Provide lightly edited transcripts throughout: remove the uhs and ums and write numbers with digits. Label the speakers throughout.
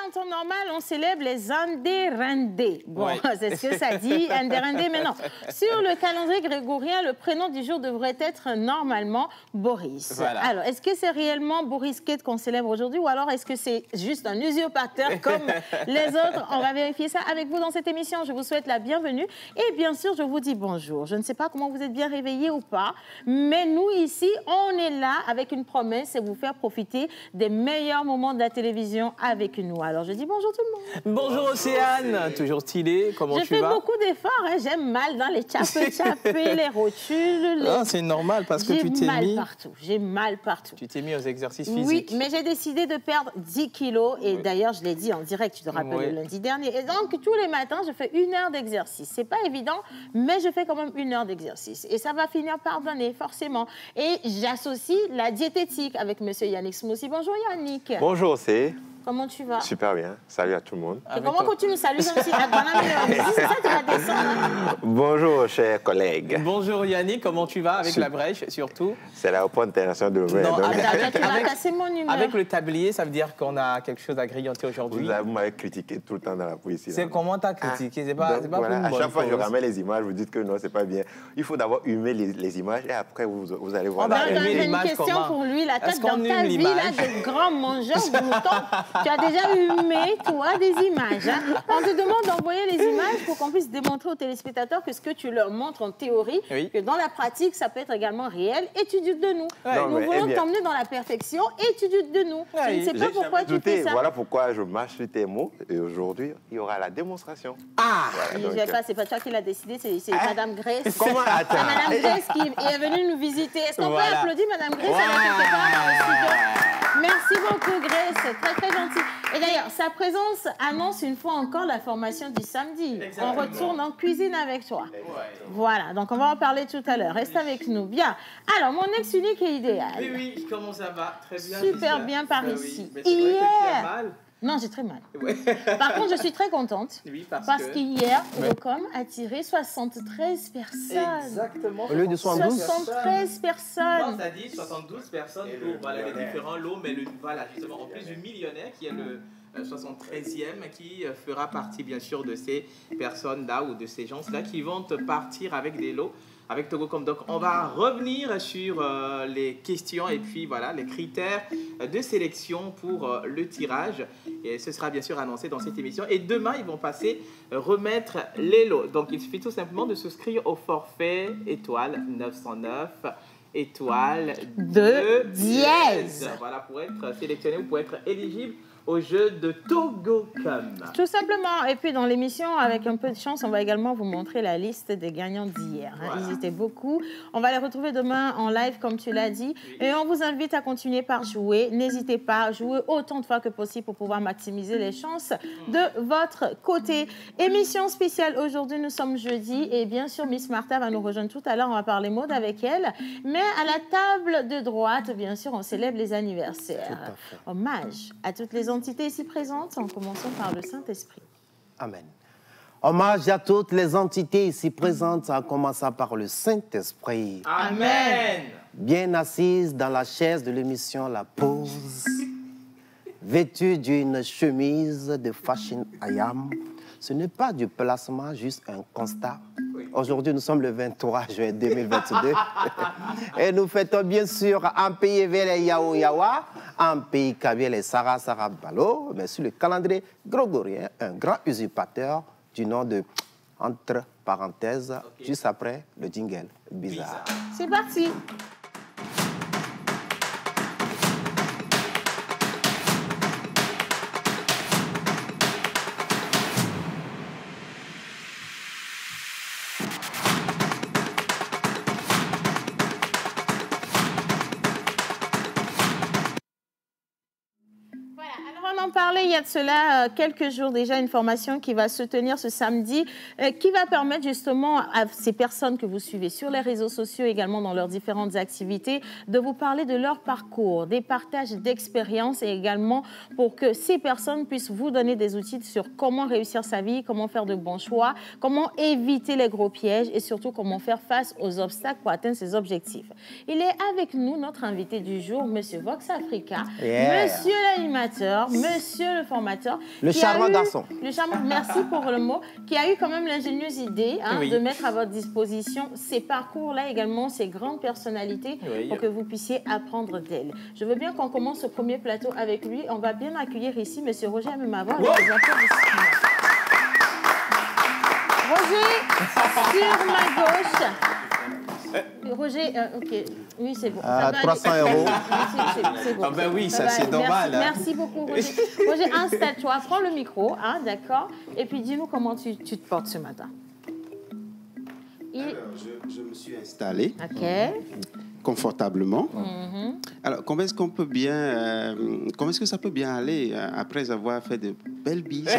Speaker 1: en temps normal, on célèbre les Anderendés. Bon, oui. C'est ce que ça dit, Anderendés, mais non. Sur le calendrier grégorien, le prénom du jour devrait être normalement Boris. Voilà. Alors, est-ce que c'est réellement Boris Kate qu'on célèbre aujourd'hui ou alors est-ce que c'est juste un usurpateur comme les autres? On va vérifier ça avec vous dans cette émission. Je vous souhaite la bienvenue et bien sûr, je vous dis bonjour. Je ne sais pas comment vous êtes bien réveillés ou pas, mais nous ici, on est là avec une promesse, c'est vous faire profiter des meilleurs moments de la télévision avec nous. Alors, je dis bonjour tout le monde.
Speaker 2: Bonjour Océane, toujours stylée, comment tu vas?
Speaker 1: Je fais beaucoup d'efforts, hein. J'aime mal dans les chapés, les rotules.
Speaker 2: Non, c'est normal parce que tu t'es mis...
Speaker 1: J'ai mal partout.
Speaker 2: Tu t'es mis aux exercices physiques.
Speaker 1: Oui, mais j'ai décidé de perdre 10 kilos et d'ailleurs, je l'ai dit en direct, tu te rappelles, le lundi dernier. Et donc, tous les matins, je fais 1 heure d'exercice. C'est pas évident, mais je fais quand même 1 heure d'exercice. Et ça va finir par donner, forcément. Et j'associe la diététique avec M. Yannick Smoussi. Bonjour Yannick.
Speaker 3: Bonjour, c'est...
Speaker 1: Comment tu vas?
Speaker 3: Super bien. Salut à tout le monde.
Speaker 1: Et comment tu nous salues comme si c'est ça, tu vas descendre.
Speaker 3: Bonjour, chers collègues.
Speaker 2: Bonjour Yannick, comment tu vas avec la brèche surtout?
Speaker 3: C'est l'aéroport international de Louvain.
Speaker 2: Avec le tablier, ça veut dire qu'on a quelque chose à grignoter aujourd'hui.
Speaker 3: Vous m'avez critiqué tout le temps dans la poésie.
Speaker 2: C'est comment t'as critiqué? C'est pas
Speaker 3: voilà, à chaque fois que je ramène les images, vous dites que non, c'est pas bien. Il faut d'abord humer les images et après vous allez voir.
Speaker 1: J'ai une question pour lui. La tête dans ta vie, là, de grand mangeur de moutons. Tu as déjà humé, toi, des images. Hein? On te demande d'envoyer les images pour qu'on puisse démontrer aux téléspectateurs que ce que tu leur montres en théorie, que dans la pratique, ça peut être également réel. Étudie de nous. Nous voulons t'emmener dans la perfection. Étudie de nous. Je ne sais pas pourquoi tu fais ça.
Speaker 3: Voilà pourquoi je marche sur tes mots. Et aujourd'hui, il y aura la démonstration.
Speaker 1: C'est pas toi qui l'as décidé, c'est Madame Grace.
Speaker 3: Comment?
Speaker 1: C'est Madame Grace qui est venue nous visiter. Est-ce qu'on peut applaudir Madame Grace quelque part dans le studio? Merci beaucoup, Grace. Très, très gentil. Et d'ailleurs, sa présence annonce une fois encore la formation du samedi. Exactement. On retourne en cuisine avec toi. Voilà, donc on va en parler tout à l'heure. Reste avec nous. Bien. Alors, mon ex unique et idéal.
Speaker 2: Oui, comment ça va? Très bien.
Speaker 1: Super bien par ici.
Speaker 2: Hier.
Speaker 1: Non, j'ai très mal. Par contre, je suis très contente.
Speaker 2: Oui,
Speaker 1: parce qu'hier, Eurocom a tiré 73 personnes.
Speaker 2: Exactement.
Speaker 1: Au lieu de 73 personnes.
Speaker 2: Non, ça dit 72 personnes pour les différents lots, mais justement, en plus du millionnaire qui est le 73e qui fera partie, bien sûr, de ces personnes-là ou de ces gens-là qui vont partir avec des lots. Avec Eurocom. Donc, on va revenir sur les questions et puis voilà, les critères de sélection pour le tirage. Et ce sera bien sûr annoncé dans cette émission. Et demain, ils vont passer remettre les lots. Donc, il suffit tout simplement de souscrire au forfait étoile 909 étoile 2 dièse. Voilà, pour être sélectionné ou pour être éligible au jeu de Togocom.
Speaker 1: Tout simplement. Et puis dans l'émission, avec un peu de chance, on va également vous montrer la liste des gagnants d'hier. Voilà. Ils étaient beaucoup. On va les retrouver demain en live, comme tu l'as dit. Et on vous invite à continuer par jouer. N'hésitez pas à jouer autant de fois que possible pour pouvoir maximiser les chances de votre côté. Émission spéciale aujourd'hui, nous sommes jeudi. Et bien sûr, Miss Martha va nous rejoindre tout à l'heure. On va parler mode avec elle. Mais à la table de droite, bien sûr, on célèbre les anniversaires. Hommage à toutes les entités ici présentes, en commençant par le Saint-Esprit.
Speaker 4: Amen. Hommage à toutes les entités ici présentes, en commençant par le Saint-Esprit.
Speaker 2: Amen.
Speaker 4: Bien assise dans la chaise de l'émission La Pause, vêtue d'une chemise de Fashion Ayam. Ce n'est pas du placement, juste un constat. Aujourd'hui, nous sommes le 23 juin 2022. Et nous fêtons bien sûr un pays Vele Yao Yawa, un pays Kabiel Sarah Sarah Balo, mais sur le calendrier grégorien, un grand usurpateur du nom de, entre parenthèses, juste après le jingle bizarre.
Speaker 1: C'est parti. Il y a de cela quelques jours déjà une formation qui va se tenir ce samedi qui va permettre justement à ces personnes que vous suivez sur les réseaux sociaux également dans leurs différentes activités de vous parler de leur parcours, des partages d'expériences et également pour que ces personnes puissent vous donner des outils sur comment réussir sa vie, comment faire de bons choix, comment éviter les gros pièges et surtout comment faire face aux obstacles pour atteindre ses objectifs. Il est avec nous notre invité du jour, Monsieur Vox Africa, Monsieur l'animateur, Monsieur monsieur le formateur.
Speaker 4: Le charmant garçon.
Speaker 1: Le charmant, merci pour le mot, qui a eu quand même l'ingénieuse idée de mettre à votre disposition ces parcours-là également, ces grandes personnalités, pour que vous puissiez apprendre d'elles. Je veux bien qu'on commence ce premier plateau avec lui. On va bien accueillir ici monsieur Roger Amemavo. Roger, sur ma gauche. Roger, ok. Oui, c'est bon.
Speaker 4: 300 €.
Speaker 1: C'est bon.
Speaker 2: Ah ben oui, ça c'est normal.
Speaker 1: Merci beaucoup, Roger. Roger, installe-toi, prends le micro, d'accord? Et puis dis-nous comment tu te portes ce matin.
Speaker 5: Alors, je me suis installé
Speaker 1: confortablement.
Speaker 5: Alors, comment est-ce que ça peut bien aller après avoir fait de belles bises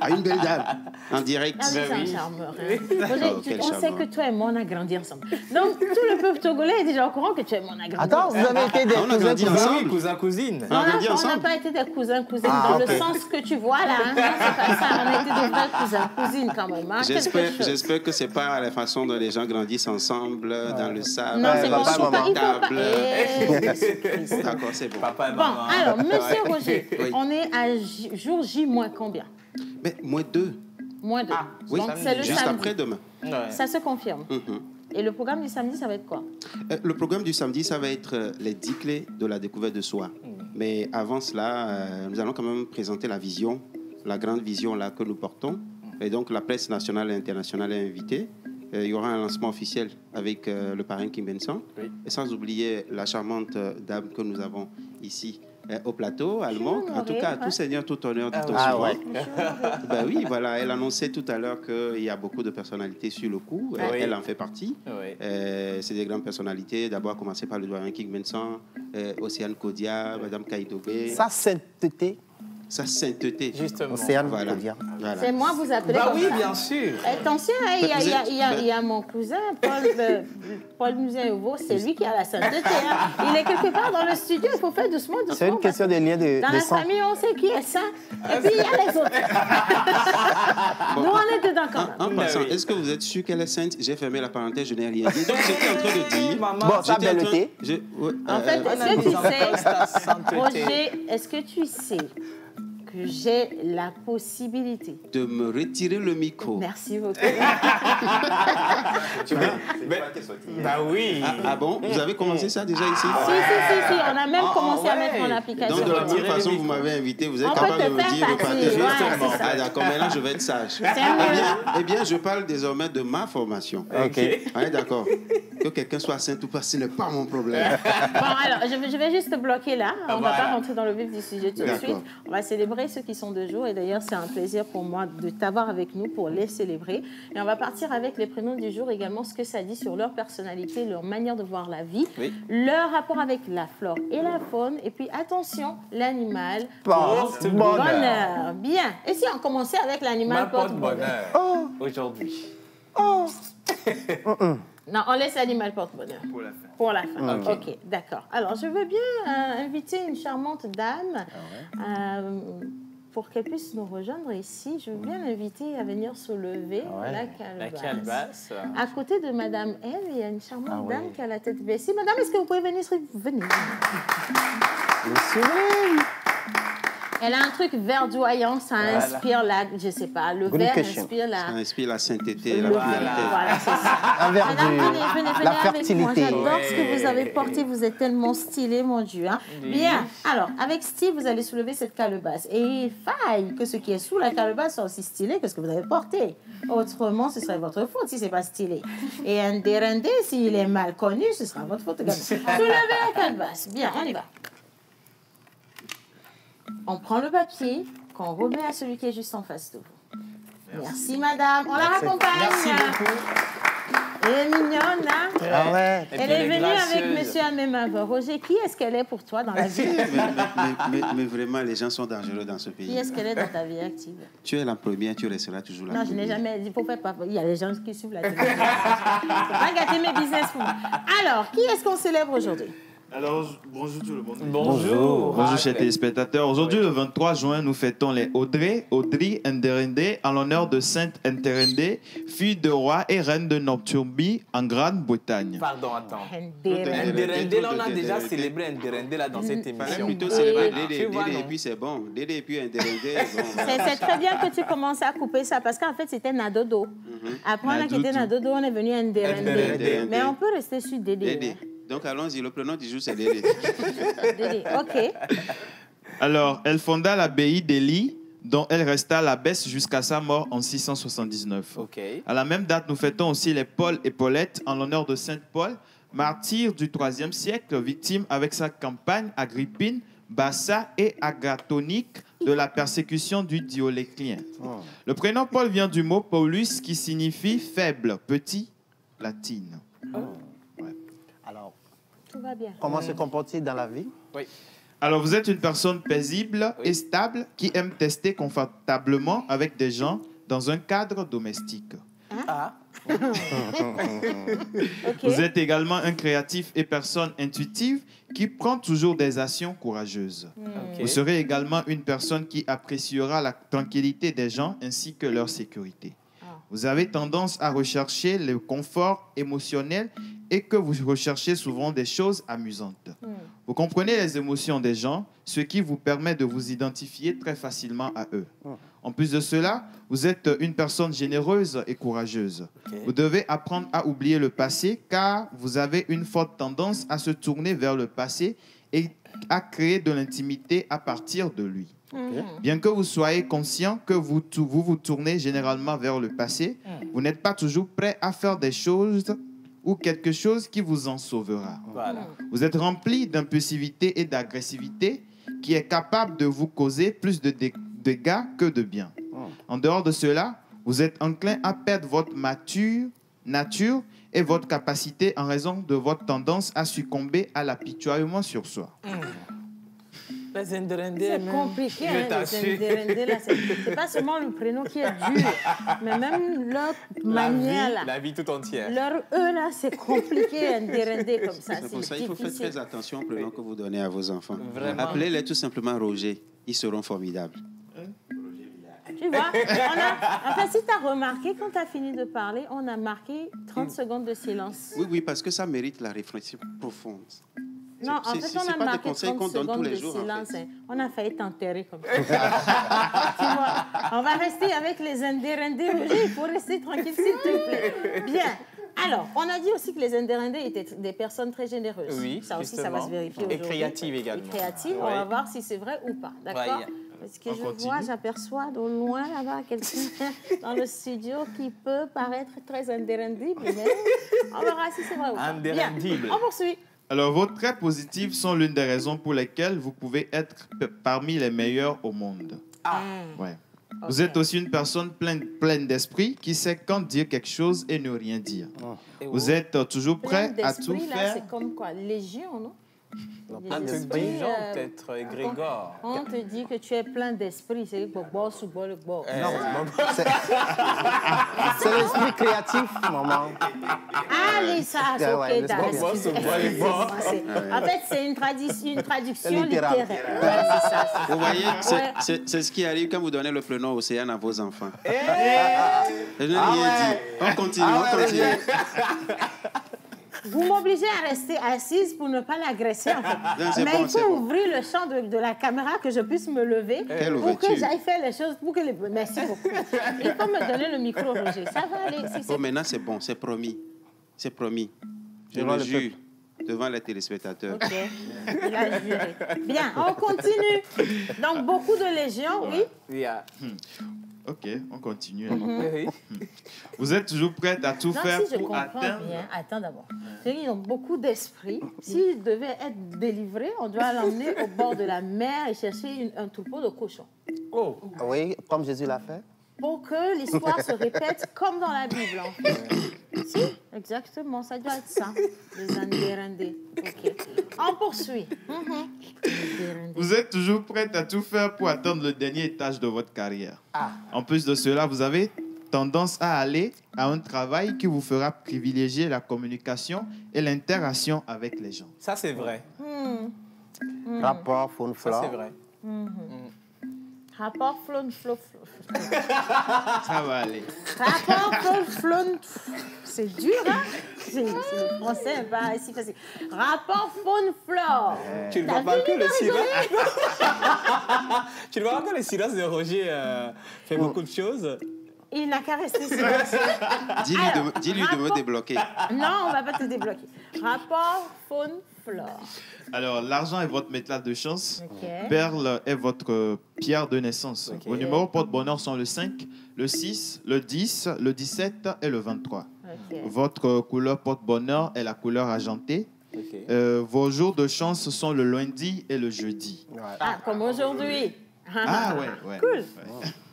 Speaker 5: à une belle dame en direct?
Speaker 1: Ah, c'est un charmeur. Roger, on sait que toi et moi, on a grandi ensemble. Donc, tout le peuple togolais est déjà au courant que tu et moi, on a grandi
Speaker 4: Attends, vous avez été des
Speaker 2: cousins-cousines.
Speaker 1: Non, on n'a pas été des cousins-cousines dans le sens que tu vois là. Non, c'est pas ça. On a été des vrais cousins-cousines quand même.
Speaker 5: J'espère que c'est pas la façon dont les gens grandissent ensemble dans le sable.
Speaker 1: Non, c'est bon. Il faut pas.
Speaker 5: D'accord, c'est bon.
Speaker 2: Papa et
Speaker 1: Bon,
Speaker 2: maman.
Speaker 1: alors, monsieur Roger, on est à jour J moins combien?
Speaker 5: Mais moins 2.
Speaker 1: Moins 2.
Speaker 5: Oui,
Speaker 1: Donc, c'est le
Speaker 5: juste
Speaker 1: samedi.
Speaker 5: après-demain.
Speaker 1: Ça se confirme. Et le programme du samedi, ça va être quoi?
Speaker 5: Le programme du samedi, ça va être les 10 clés de la découverte de soi. Mais avant cela, nous allons quand même présenter la vision, la grande vision là que nous portons. Et donc, la presse nationale et internationale est invitée. Il y aura un lancement officiel avec le parrain Kim Benson. Et sans oublier la charmante dame que nous avons ici au plateau, allemand. En tout cas, tout seigneur, tout honneur, tout honneur. Ben oui, voilà. Elle annonçait tout à l'heure qu'il y a beaucoup de personnalités sur le coup. Elle en fait partie. C'est des grandes personnalités. D'abord, à commencer par le doyen Kim Benson, Océane Kodia, Madame Kaïdobé.
Speaker 4: Sa sainteté.
Speaker 5: Sa sainteté.
Speaker 2: Justement.
Speaker 4: Océane
Speaker 5: Voilà.
Speaker 4: Kodia.
Speaker 5: Voilà.
Speaker 1: C'est moi, vous appelez
Speaker 2: Bah
Speaker 1: comme
Speaker 2: oui,
Speaker 1: ça.
Speaker 2: bien sûr.
Speaker 1: Attention, il y a mon cousin, Paul Muséovo, c'est lui qui a la sainteté. Il est quelque part dans le studio, il faut faire doucement.
Speaker 4: C'est une question de lien de
Speaker 1: Dans la
Speaker 4: sang.
Speaker 1: famille, on sait qui est saint, et puis il y a les autres. Nous, on est dedans quand même.
Speaker 5: En passant, est-ce que vous êtes sûr qu'elle est sainte? J'ai fermé la parenthèse, je n'ai rien dit. Donc, j'étais en train de dire...
Speaker 4: Bon, ça
Speaker 5: j'étais en train-
Speaker 4: belleté.
Speaker 1: En fait, est-ce que tu sais, Roger, est-ce que tu sais que j'ai la possibilité
Speaker 5: de me retirer le micro.
Speaker 1: Merci beaucoup.
Speaker 2: Bah oui.
Speaker 5: Ah bon? Vous avez commencé ça déjà ici?
Speaker 1: Si, on a même commencé à mettre en application.
Speaker 5: Donc, de la même façon, vous m'avez invité, vous êtes
Speaker 1: On
Speaker 5: capable
Speaker 1: peut
Speaker 5: de
Speaker 1: te
Speaker 5: me
Speaker 1: faire
Speaker 5: dire,
Speaker 1: partie,
Speaker 5: repartez.
Speaker 1: ouais, c'est ça.
Speaker 5: Ah d'accord, mais là, je vais être sage. Eh bien, je parle désormais de ma formation.
Speaker 4: OK.
Speaker 5: Ouais, d'accord. Que quelqu'un soit saint ou pas, ce n'est pas mon problème.
Speaker 1: Bon, alors, je vais juste bloquer là. On ne va
Speaker 2: Voilà.
Speaker 1: pas rentrer dans le vif du sujet tout de
Speaker 5: D'accord.
Speaker 1: suite. On va célébrer ceux qui sont de jour. Et d'ailleurs, c'est un plaisir pour moi de t'avoir avec nous pour les célébrer. Et on va partir avec les prénoms du jour également, ce que ça dit sur leur personnalité, leur manière de voir la vie, leur rapport avec la flore et la faune. Et puis, attention, l'animal
Speaker 4: Porte
Speaker 1: bonheur. Bien. Et si on commençait avec l'animal
Speaker 2: Ma porte bonheur. Aujourd'hui.
Speaker 1: Non, on laisse l'animal porte-bonheur.
Speaker 2: Pour la fin.
Speaker 1: Pour la fin.
Speaker 2: Ok.
Speaker 1: Ok, d'accord. Alors, je veux bien inviter une charmante dame pour qu'elle puisse nous rejoindre ici. Je veux bien l'inviter à venir soulever la
Speaker 2: La
Speaker 1: calebasse.
Speaker 2: calebasse.
Speaker 1: À côté de Madame Eve, il y a une charmante dame qui a la tête baissée. Madame, est-ce que vous pouvez venir? Venez. Elle a un truc verdoyant, ça inspire la, je sais pas, le vert inspire la...
Speaker 5: Ça inspire la sainteté, la
Speaker 1: le
Speaker 5: pureté.
Speaker 1: voilà, c'est ça.
Speaker 4: Un verre
Speaker 1: Madame, venez
Speaker 4: la
Speaker 1: avec moi.
Speaker 4: fertilité.
Speaker 1: J'adore ce que vous avez porté. Vous êtes tellement stylé, mon Dieu. Hein. Bien. Alors, avec style, vous allez soulever cette calebasse. Et il faille que ce qui est sous la calebasse soit aussi stylé que ce que vous avez porté. Autrement, ce serait votre faute si ce n'est pas stylé. Et un dérendé, s'il est mal connu, ce sera votre faute également. Soulevez la calebasse. Bien, on y va. On prend le papier qu'on remet à celui qui est juste en face de vous. Merci, madame. On la raccompagne.
Speaker 2: Merci beaucoup.
Speaker 1: Elle est mignonne, hein?
Speaker 4: Ah ouais.
Speaker 1: Elle est venue avec monsieur Amemavo. Roger, qui est-ce qu'elle est pour toi dans la vie?
Speaker 5: Mais vraiment, les gens sont dangereux dans ce
Speaker 1: Qui
Speaker 5: pays.
Speaker 1: est-ce qu'elle est dans ta vie active?
Speaker 5: Tu es la première, tu resteras toujours la
Speaker 1: Non, je
Speaker 5: première.
Speaker 1: n'ai jamais dit. Faut pas. Il y a des gens qui suivent la télévision. Faut pas gâter mes business pour moi. Alors, qui est-ce qu'on célèbre aujourd'hui?
Speaker 6: Alors, bonjour tout le monde.
Speaker 2: Bonjour.
Speaker 6: Bonjour, chers téléspectateurs. Aujourd'hui, le 23 juin, nous fêtons les Audrey Nderende en l'honneur de Sainte Nderende, fille de roi et reine de Nocturbi en Grande-Bretagne.
Speaker 2: Pardon, attends. Nderende, là, on a déjà célébré Nderende là dans cette émission.
Speaker 5: Fallait plutôt célébrer Dédé et puis c'est bon. Dédé et puis Nderende.
Speaker 1: C'est très bien que tu commences à couper ça parce qu'en fait, c'était Nadodo. Après, on a quitté Nadodo, on est venu à Nderende. Mais on peut rester sur Dédé.
Speaker 5: Donc allons-y, le prénom du jour c'est Dédé.
Speaker 1: Dédé, ok.
Speaker 6: Alors, elle fonda l'abbaye d'Ely, dont elle resta l'abbesse jusqu'à sa mort en 679.
Speaker 2: Ok.
Speaker 6: À la même date, nous fêtons aussi les Paul et Paulette en l'honneur de Saint Paul, martyr du IIIe siècle, victime avec sa compagne Agrippine, Bassa et Agathonique de la persécution du Dioléclien. Le prénom Paul vient du mot Paulus qui signifie faible, petit, latine.
Speaker 4: Alors,
Speaker 1: Tout va bien.
Speaker 4: comment se comporte-t-il dans la vie?
Speaker 2: Oui.
Speaker 6: Alors, vous êtes une personne paisible et stable qui aime tester confortablement avec des gens dans un cadre domestique.
Speaker 2: Ah.
Speaker 1: Ok.
Speaker 6: Vous êtes également un créatif et personne intuitive qui prend toujours des actions courageuses.
Speaker 2: Ok.
Speaker 6: Vous serez également une personne qui appréciera la tranquillité des gens ainsi que leur sécurité. Vous avez tendance à rechercher le confort émotionnel et que vous recherchez souvent des choses amusantes. Vous comprenez les émotions des gens, ce qui vous permet de vous identifier très facilement à eux. En plus de cela, vous êtes une personne généreuse et courageuse. Vous devez apprendre à oublier le passé car vous avez une forte tendance à se tourner vers le passé et à créer de l'intimité à partir de lui. Bien que vous soyez conscient que vous vous tournez généralement vers le passé, vous n'êtes pas toujours prêt à faire des choses ou quelque chose qui vous en sauvera.
Speaker 2: Voilà.
Speaker 6: Vous êtes rempli d'impulsivité et d'agressivité qui est capable de vous causer plus de dégâts que de bien. En dehors de cela, vous êtes enclin à perdre votre nature et votre capacité en raison de votre tendance à succomber à l'apitoiement sur soi.
Speaker 2: Les Nderende,
Speaker 1: C'est compliqué, hein, les Nderende, là. C'est pas seulement le prénom qui est dur, mais même leur manière, là.
Speaker 2: La vie tout entière.
Speaker 1: Leur E, là, c'est compliqué, Nderende, comme ça.
Speaker 5: C'est pour ça qu'il faut faire
Speaker 1: difficile.
Speaker 5: très attention au prénom que vous donnez à vos enfants.
Speaker 2: Vraiment.
Speaker 5: Appelez-les tout simplement Roger. Ils seront formidables.
Speaker 1: Tu vois, en fait, si tu as remarqué, quand tu as fini de parler, on a marqué 30 secondes de silence.
Speaker 5: Oui, parce que ça mérite la réflexion profonde.
Speaker 1: Non, en fait, on a
Speaker 5: pas des
Speaker 1: marqué
Speaker 5: conseils
Speaker 1: 30
Speaker 5: qu'on donne tous
Speaker 1: secondes
Speaker 5: les
Speaker 1: de
Speaker 5: jours, en
Speaker 1: silence.
Speaker 5: fait.
Speaker 1: Hein. On a failli t'enterrer comme ça. Tu vois, on va rester avec les Nderende. Roger, il faut rester tranquille, s'il te plaît. Bien. Alors, on a dit aussi que les Nderende étaient des personnes très généreuses.
Speaker 2: Oui,
Speaker 1: ça aussi, ça va se vérifier
Speaker 2: Et
Speaker 1: aujourd'hui.
Speaker 2: créatives également.
Speaker 1: Et créatives, on va voir si c'est vrai ou pas. D'accord?
Speaker 2: Ouais.
Speaker 1: Parce que j'aperçois de loin là-bas quelqu'un dans le studio qui peut paraître très Nderendible, mais on verra si c'est vrai ou pas. Bien,
Speaker 2: Nderendible.
Speaker 1: on poursuit.
Speaker 6: Alors, vos traits positifs sont l'une des raisons pour lesquelles vous pouvez être parmi les meilleurs au monde. Ouais. Vous êtes aussi une personne pleine d'esprit qui sait quand dire quelque chose et ne rien dire. Vous êtes toujours prêt à tout
Speaker 1: là,
Speaker 6: faire.
Speaker 1: c'est comme quoi? Légion, non?
Speaker 2: Un truc des gens, peut-être, Grégor.
Speaker 1: On te dit que tu es plein d'esprit. C'est le boss ou le boss.
Speaker 4: C'est l'esprit créatif, maman.
Speaker 1: Allez, ça, c'est ok. En fait, c'est une traduction littéraire. Ouais, c'est ça.
Speaker 5: Vous voyez, c'est ce qui arrive quand vous donnez le prénom Océane à vos enfants. Je n'ai rien dit. On continue.
Speaker 1: Vous m'obligez à rester assise pour ne pas l'agresser, en fait. Mais il faut ouvrir le champ de la caméra, que je puisse me lever pour que j'aille faire les choses. Merci beaucoup. Il faut me donner le micro, Roger. Ça va aller.
Speaker 5: Bon, maintenant, c'est bon. C'est promis. C'est promis. Je le jure devant les téléspectateurs.
Speaker 1: OK. Il a juré. Bien, on continue. Donc, beaucoup de légions, oui.
Speaker 2: Yeah.
Speaker 6: Ok, on continue.
Speaker 2: Oui.
Speaker 6: Vous êtes toujours prête à tout faire
Speaker 1: si je
Speaker 6: pour
Speaker 1: comprends
Speaker 6: atteindre...
Speaker 1: bien. Attends d'abord. Ils ont beaucoup d'esprit. S'il devait être délivré, on doit l'emmener au bord de la mer et chercher un troupeau de cochons.
Speaker 2: Oh.
Speaker 4: Oui, comme Jésus l'a fait.
Speaker 1: Pour que l'histoire se répète comme dans la Bible, en fait. Si, exactement, ça doit être ça. Les Nderende. OK. On poursuit.
Speaker 6: Vous êtes toujours prête à tout faire pour atteindre le dernier étage de votre carrière. En plus de cela, vous avez tendance à aller à un travail qui vous fera privilégier la communication et l'interaction avec les gens.
Speaker 2: Ça, c'est vrai.
Speaker 4: Rapport faune
Speaker 2: Ça,
Speaker 4: flore.
Speaker 2: c'est vrai.
Speaker 1: Rapport flon.
Speaker 6: Ça va aller.
Speaker 1: Rapport flon. C'est dur, hein? Le français n'est pas si facile. Rapport faune flore.
Speaker 2: Tu ne vois pas que le silence. Tu ne vois pas que le silence de Roger fait beaucoup de choses.
Speaker 1: Il n'a qu'à rester silencieux.
Speaker 5: Dis-lui de me débloquer.
Speaker 1: Non, on ne va pas te débloquer. Rapport faune flore.
Speaker 6: Alors, l'argent est votre métal de chance.
Speaker 1: Ok.
Speaker 6: Perle est votre pierre de naissance.
Speaker 2: Ok.
Speaker 6: Vos numéros porte-bonheur sont le 5, le 6, le 10, le 17 et le 23.
Speaker 1: Ok.
Speaker 6: Votre couleur porte-bonheur est la couleur argentée.
Speaker 2: Ok.
Speaker 6: Vos jours de chance sont le lundi et le jeudi.
Speaker 1: Ah, comme aujourd'hui.
Speaker 6: Ah ouais.
Speaker 1: Cool.
Speaker 6: Ouais.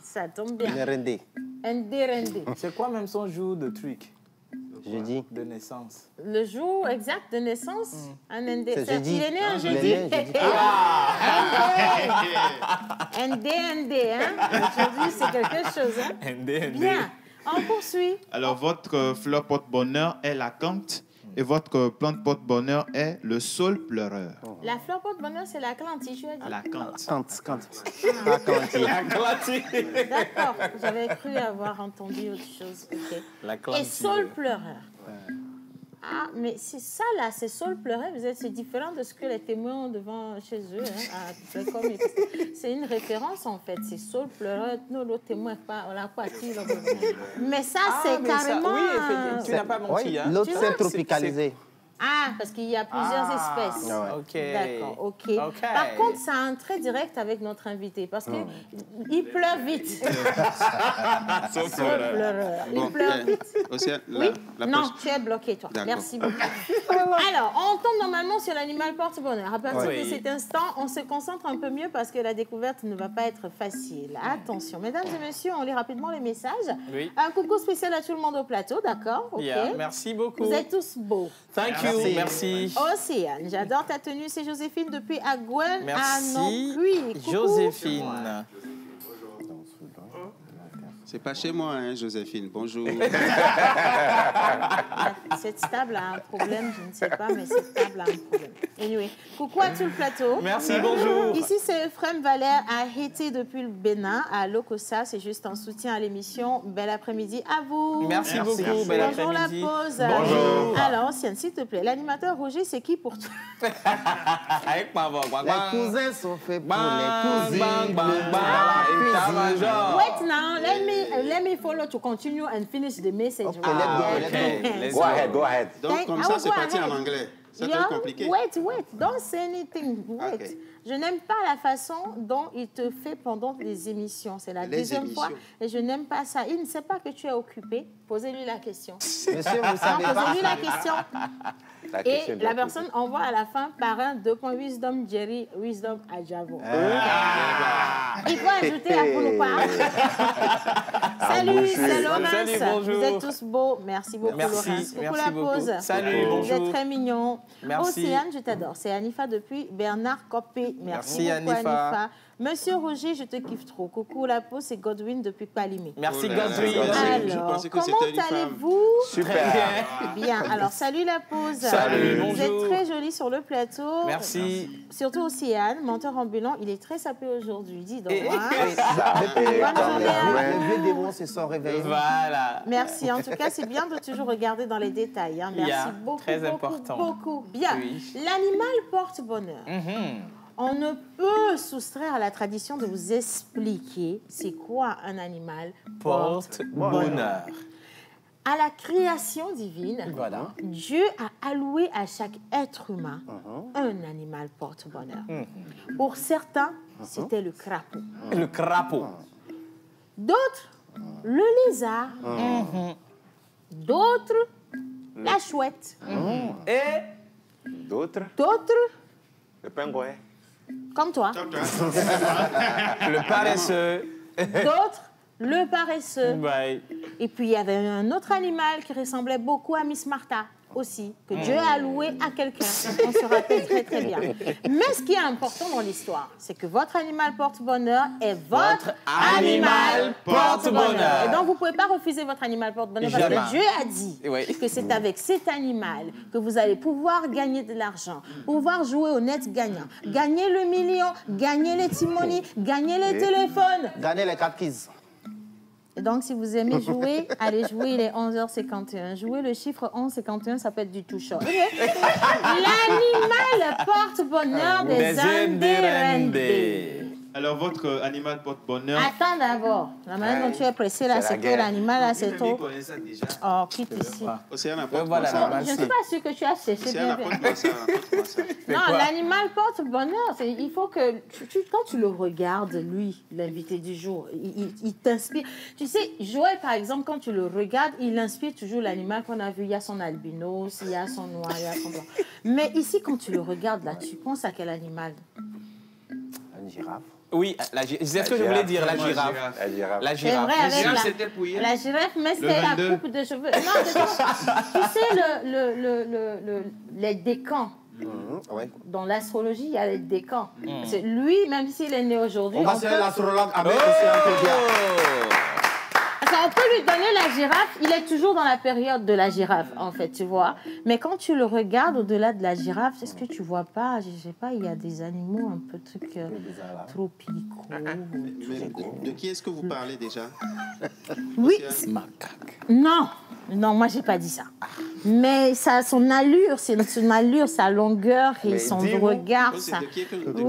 Speaker 1: Ça tombe bien.
Speaker 4: Nérendé.
Speaker 1: Ndérendé.
Speaker 2: C'est quoi même son jour de truc
Speaker 4: Jeudi.
Speaker 2: de naissance?
Speaker 1: Le jour exact de naissance, un Ndé.
Speaker 4: C'est jeudi.
Speaker 1: Il est né un
Speaker 4: Il est
Speaker 1: jeudi.
Speaker 4: né jeudi.
Speaker 1: Ndé, hein? Aujourd'hui, c'est quelque chose, hein? Bien. On poursuit.
Speaker 6: Alors, votre fleur porte-bonheur est la cante et votre plante porte-bonheur est le saule pleureur.
Speaker 1: La fleur porte-bonheur, c'est la clentie, tu as dit.
Speaker 6: La cante.
Speaker 4: Quand. Ah, quand.
Speaker 1: D'accord. J'avais cru avoir entendu autre chose. Ok.
Speaker 2: La
Speaker 1: Et saule pleureur. Ah, mais c'est ça là, c'est saule pleureur. C'est différent de ce que les témoins ont devant chez eux. Hein, c'est une référence en fait. C'est saule pleureur. Nous, le témoin, pas on l'a quoi. Mais ça, c'est carrément.
Speaker 2: Oui, effectivement. Tu n'as pas menti.
Speaker 4: Oui,
Speaker 2: Hein?
Speaker 4: l'autre
Speaker 1: Tu
Speaker 4: c'est
Speaker 1: vois,
Speaker 4: tropicalisé.
Speaker 1: Ah, parce qu'il y a plusieurs espèces.
Speaker 4: Ouais.
Speaker 2: Ok.
Speaker 1: D'accord, ok.
Speaker 2: Ok.
Speaker 1: Par contre, ça a un trait direct avec notre invité parce que il pleure vite.
Speaker 2: Sauf
Speaker 1: Saule pleureur. Il
Speaker 5: Bon,
Speaker 1: pleure vite.
Speaker 5: Océane,
Speaker 1: Oui?
Speaker 5: la
Speaker 1: Non,
Speaker 5: prochaine-
Speaker 1: tu es bloqué, toi.
Speaker 5: D'accord.
Speaker 1: Merci beaucoup. Alors, on tombe normalement sur l'animal porte-bonheur. À partir
Speaker 2: Oui.
Speaker 1: de cet instant, on se concentre un peu mieux parce que la découverte ne va pas être facile. Attention, mesdames et messieurs, on lit rapidement les messages.
Speaker 2: Oui.
Speaker 1: Un coucou spécial à tout le monde au plateau, d'accord? Ok.
Speaker 2: Yeah, merci beaucoup.
Speaker 1: Vous êtes tous beaux.
Speaker 2: Thank you. Merci.
Speaker 1: Océane, j'adore ta tenue. C'est Joséphine depuis Agouel à
Speaker 2: Merci,
Speaker 1: Noncui. Coucou.
Speaker 2: Joséphine.
Speaker 5: C'est pas chez moi, hein, Joséphine. Bonjour.
Speaker 1: Cette table a un problème, je ne sais pas, mais cette table a un problème. Anyway, coucou à tout le plateau.
Speaker 2: Merci, bonjour.
Speaker 1: Ici, c'est Ephraim Valère à Haiti depuis le Bénin, à Lokossa. C'est juste en soutien à l'émission. Bel après-midi à vous.
Speaker 2: Merci beaucoup. Bel
Speaker 1: Bonjour la
Speaker 2: après-midi.
Speaker 1: pause.
Speaker 2: Bonjour.
Speaker 1: Alors, Océane, s'il te plaît, l'animateur Roger, c'est qui pour toi?
Speaker 2: Avec ma voix.
Speaker 4: Les cousins sont faits pour les
Speaker 2: Bang,
Speaker 4: cousines.
Speaker 2: bang, bang, bang. État-major.
Speaker 1: Wait now, let me follow to continue and finish the message.
Speaker 4: Okay,
Speaker 1: right?
Speaker 4: let's
Speaker 2: Okay. Let's
Speaker 3: Go ahead, go ahead.
Speaker 5: Donc, comme
Speaker 1: I
Speaker 5: ça,
Speaker 1: will
Speaker 5: c'est
Speaker 1: go
Speaker 5: parti
Speaker 1: ahead.
Speaker 5: en anglais. C'est
Speaker 1: Yeah,
Speaker 5: très compliqué.
Speaker 1: Wait, don't say anything. Wait.
Speaker 5: Okay.
Speaker 1: Je n'aime pas la façon dont il te fait pendant les émissions. C'est la
Speaker 5: Les
Speaker 1: deuxième fois
Speaker 5: émissions.
Speaker 1: et je n'aime pas ça. Il ne sait pas que tu es occupé. Posez-lui la question.
Speaker 4: Monsieur, vous savez
Speaker 1: Non,
Speaker 4: pas.
Speaker 1: posez-lui la question.
Speaker 3: La
Speaker 1: Et
Speaker 3: question de
Speaker 1: la
Speaker 3: la
Speaker 1: personne envoie à la fin par un 2 points Wisdom Jerry, Wisdom Ajavo. Il faut ajouter à Pouloupa. Salut, c'est Laurence.
Speaker 2: Salut, bonjour.
Speaker 1: Vous êtes tous beaux. Merci beaucoup,
Speaker 2: Merci,
Speaker 1: Laurence. Coucou
Speaker 2: merci
Speaker 1: la
Speaker 2: beaucoup.
Speaker 1: pause.
Speaker 2: Salut,
Speaker 1: Vous
Speaker 2: bonjour.
Speaker 1: êtes très mignons.
Speaker 2: Merci.
Speaker 1: Océane, je t'adore. C'est Anifa depuis Bernard Copé. Merci
Speaker 2: Merci,
Speaker 1: beaucoup,
Speaker 2: Anifa.
Speaker 1: Anifa. Monsieur Roger, je te kiffe trop. Coucou la pause, c'est Godwin depuis Palimé.
Speaker 2: Merci,
Speaker 5: Oh là là,
Speaker 2: Godwin.
Speaker 5: Godwin. Je
Speaker 1: Alors,
Speaker 5: pensais que
Speaker 1: comment
Speaker 5: c'était une femme.
Speaker 1: allez-vous?
Speaker 3: Super.
Speaker 1: Bien. Alors, salut la pause.
Speaker 2: Salut,
Speaker 1: Vous
Speaker 2: bonjour.
Speaker 1: êtes très jolie sur le plateau.
Speaker 2: Merci.
Speaker 1: Surtout Océane, menteur ambulant, il est très sapé aujourd'hui. Dis donc. Hein?
Speaker 4: Depuis
Speaker 1: Bonne journée à
Speaker 4: les
Speaker 1: vous.
Speaker 4: vieux démons se sont réveillés.
Speaker 2: Voilà.
Speaker 1: Merci. En tout cas, c'est bien de toujours regarder dans les détails. Hein. Merci
Speaker 2: Yeah,
Speaker 1: beaucoup,
Speaker 2: très
Speaker 1: beaucoup,
Speaker 2: important.
Speaker 1: beaucoup. Bien.
Speaker 2: Oui.
Speaker 1: L'animal porte bonheur. On ne peut soustraire à la tradition de vous expliquer c'est quoi un animal
Speaker 2: Porte bonheur.
Speaker 1: À la création divine,
Speaker 2: Voilà.
Speaker 1: Dieu a alloué à chaque être humain un animal porte-bonheur. Pour certains, c'était le crapaud.
Speaker 2: Le crapaud.
Speaker 1: D'autres, le lézard. D'autres, la chouette.
Speaker 2: Et
Speaker 3: D'autres,
Speaker 1: D'autres,
Speaker 3: le pingouin.
Speaker 1: comme toi.
Speaker 2: le paresseux.
Speaker 1: D'autres, le paresseux.
Speaker 2: Ouais.
Speaker 1: Et puis, il y avait un autre animal qui ressemblait beaucoup à Miss Martha. aussi, que Dieu a alloué à quelqu'un. On se rappelle très très bien. Mais ce qui est important dans l'histoire, c'est que votre animal porte-bonheur est votre animal porte-bonheur. Et donc, vous ne pouvez pas refuser votre animal porte-bonheur parce que Dieu a dit que c'est avec cet animal que vous allez pouvoir gagner de l'argent, pouvoir jouer au net gagnant, gagner le million, gagner les timonies, gagner les téléphones.
Speaker 4: Gagner les 4 keys.
Speaker 1: Et donc, si vous aimez jouer, allez jouer, il est 11h51. Jouer le chiffre 1151, ça peut être du tout chaud. L'animal porte-bonheur des Indérendés.
Speaker 6: Alors, votre animal porte-bonheur...
Speaker 1: Attends d'abord. La manière dont tu es pressé, là, c'est que l'animal, là, c'est trop... Oh, quitte ici.
Speaker 5: Océane,
Speaker 1: Je ne suis pas sûre que tu as cherché bien. Non, l'animal porte-bonheur. Il faut que... Quand tu le regardes, lui, l'invité du jour, il t'inspire. Tu sais, Joël, par exemple, quand tu le regardes, il inspire toujours l'animal qu'on a vu. Il y a son albinos, il y a son noir, il y a son blanc. Mais ici, quand tu le regardes, là, tu penses à quel animal?
Speaker 4: Une girafe.
Speaker 7: Oui, c'est ce que je voulais dire, la girafe. La
Speaker 1: C'est
Speaker 7: girafe.
Speaker 1: vrai, avec la girafe, mais c'est la coupe de cheveux. Non, tu sais, les décans. Dans l'astrologie, il y a les décans. Lui, même s'il est né aujourd'hui...
Speaker 4: On va faire l'astrologue avec aussi.
Speaker 1: On peut lui donner la girafe, il est toujours dans la période de la girafe, en fait, tu vois. Mais quand tu le regardes au-delà de la girafe, est-ce que tu vois pas, je sais pas, il y a des animaux un peu trucs tropicaux.
Speaker 5: De qui est-ce que vous parlez déjà?
Speaker 1: Oui. Non, moi j'ai pas dit ça. Mais ça, son allure, sa longueur et son regard.
Speaker 5: De qui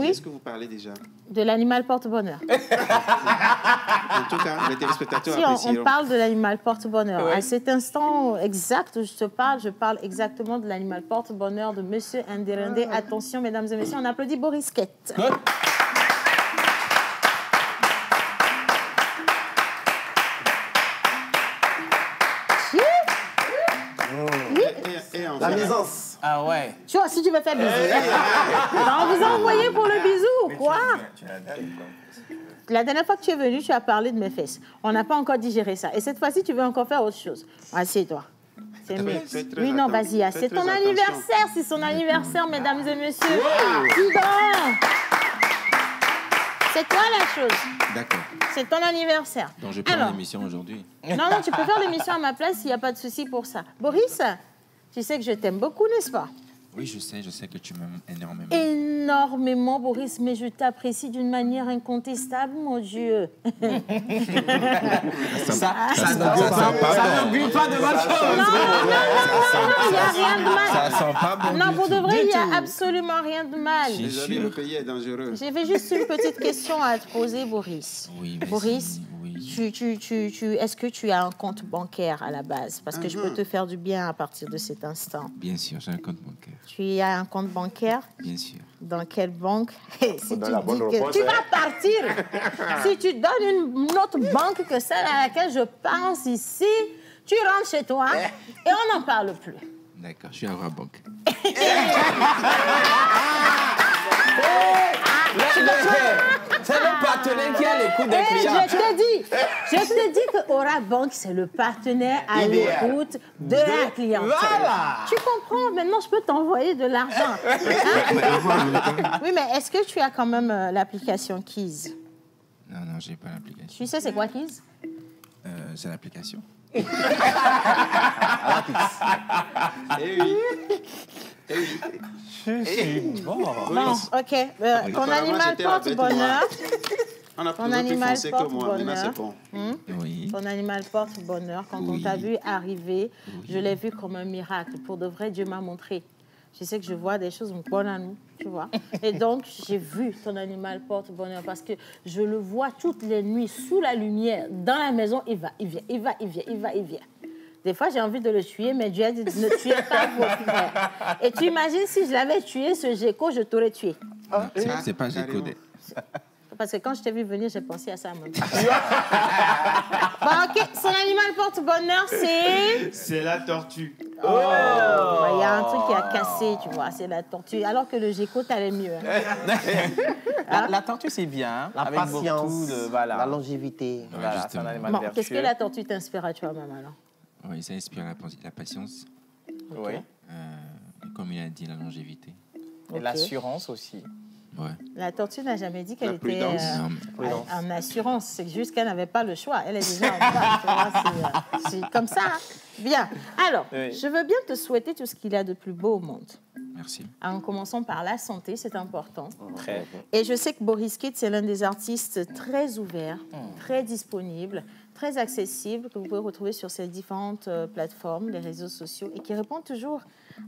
Speaker 5: est-ce que vous parlez déjà?
Speaker 1: De l'animal porte-bonheur.
Speaker 5: En tout cas, les téléspectateurs apprécient.
Speaker 1: On parle de l'animal porte-bonheur. À cet instant exact où je parle exactement de l'animal porte-bonheur de Monsieur Indérendé. Attention, mesdames et messieurs, on applaudit Boris Kett.
Speaker 4: La maisance.
Speaker 7: Ah ouais.
Speaker 1: Tu vois, si tu veux faire bisou. On vous a envoyé pour le bisou ou quoi? La dernière fois que tu es venu, tu as parlé de mes fesses. On n'a pas encore digéré ça. Et cette fois-ci, tu veux encore faire autre chose. Assieds-toi. Oui, non, vas-y, c'est ton anniversaire. C'est son anniversaire, mesdames et messieurs. Dis donc. C'est toi la chose.
Speaker 8: D'accord.
Speaker 1: C'est ton anniversaire.
Speaker 8: Donc je prends l'émission aujourd'hui.
Speaker 1: Non, tu peux faire l'émission à ma place, il n'y a pas de souci pour ça. Boris, tu sais que je t'aime beaucoup, n'est-ce pas?
Speaker 8: Oui, je sais que tu m'aimes énormément.
Speaker 1: Énormément, Boris, mais je t'apprécie d'une manière incontestable, mon Dieu.
Speaker 7: Ça n'augure pas de bonnes choses.
Speaker 1: Non, il n'y a rien de mal.
Speaker 8: Ça sent pas bon.
Speaker 1: Non, pour de vrai, il n'y a absolument rien de mal.
Speaker 5: Désolé, le pays est dangereux.
Speaker 1: J'avais juste une petite question à te poser, Boris.
Speaker 8: Oui, merci.
Speaker 1: Boris,
Speaker 8: oui.
Speaker 1: est-ce que tu as un compte bancaire à la base? Parce que je peux te faire du bien à partir de cet instant.
Speaker 8: Bien sûr, j'ai un compte bancaire.
Speaker 1: Tu as un compte bancaire?
Speaker 8: Bien sûr.
Speaker 1: Dans quelle banque? Si tu dis que tu vas partir, si tu donnes une autre banque que celle à laquelle je pense ici, tu rentres chez toi et on n'en parle plus.
Speaker 8: D'accord, je suis à la banque.
Speaker 7: C'est le partenaire qui a l'écoute des clients.
Speaker 1: Je te dis que Aura Bank, c'est le partenaire à l'écoute de la clientèle.
Speaker 7: Voilà.
Speaker 1: Tu comprends? Maintenant, je peux t'envoyer de l'argent. Oui, mais est-ce que tu as quand même l'application Keys?
Speaker 8: Non, j'ai pas l'application.
Speaker 1: Tu sais c'est quoi Keys?
Speaker 8: C'est l'application.
Speaker 5: Eh oui.
Speaker 1: Bon, ok. Ton animal porte-bonheur.
Speaker 5: On a
Speaker 1: Ton animal
Speaker 5: porte-bonheur.
Speaker 8: Oui.
Speaker 1: Ton animal porte-bonheur. Quand on t'a vu arriver, je l'ai vu comme un miracle. Pour de vrai, Dieu m'a montré. Je sais que je vois des choses bonnes à nous, tu vois. Et donc, j'ai vu ton animal porte-bonheur parce que je le vois toutes les nuits sous la lumière, dans la maison. Il va, il vient. Des fois, j'ai envie de le tuer, mais Dieu a dit ne tuez pas vos frères. Et tu imagines si je l'avais tué, ce Géco, je t'aurais tué.
Speaker 8: C'est pas Géco.
Speaker 1: Parce que quand je t'ai vu venir, j'ai pensé à ça. Bon, ok, son animal porte-bonheur, c'est...
Speaker 6: C'est la tortue.
Speaker 1: Il y a un truc qui a cassé, tu vois, c'est la tortue. Alors que le Géco, t'allais mieux.
Speaker 7: La tortue, c'est bien.
Speaker 4: La
Speaker 7: avec
Speaker 4: patience,
Speaker 7: la
Speaker 4: longévité.
Speaker 7: Voilà, c'est un animal
Speaker 1: Bon,
Speaker 7: vertueux.
Speaker 1: qu'est-ce que la tortue t'inspire à toi, maman, alors?
Speaker 8: Oui, ça inspire la patience.
Speaker 2: Oui.
Speaker 8: Comme il a dit, la longévité.
Speaker 2: Et l'assurance aussi.
Speaker 8: Ouais.
Speaker 1: La tortue n'a jamais dit qu'elle était
Speaker 5: prudence.
Speaker 1: en assurance. C'est juste qu'elle n'avait pas le choix. Elle est déjà en bas. Tu vois, c'est comme ça. Hein. Bien. Alors, je veux bien te souhaiter tout ce qu'il y a de plus beau au monde.
Speaker 8: Merci.
Speaker 1: En commençant par la santé, c'est important.
Speaker 2: Très.
Speaker 1: Et je sais que Boris Kid, c'est l'un des artistes très ouverts, très disponibles, très accessibles, que vous pouvez retrouver sur ces différentes plateformes, les réseaux sociaux, et qui répond toujours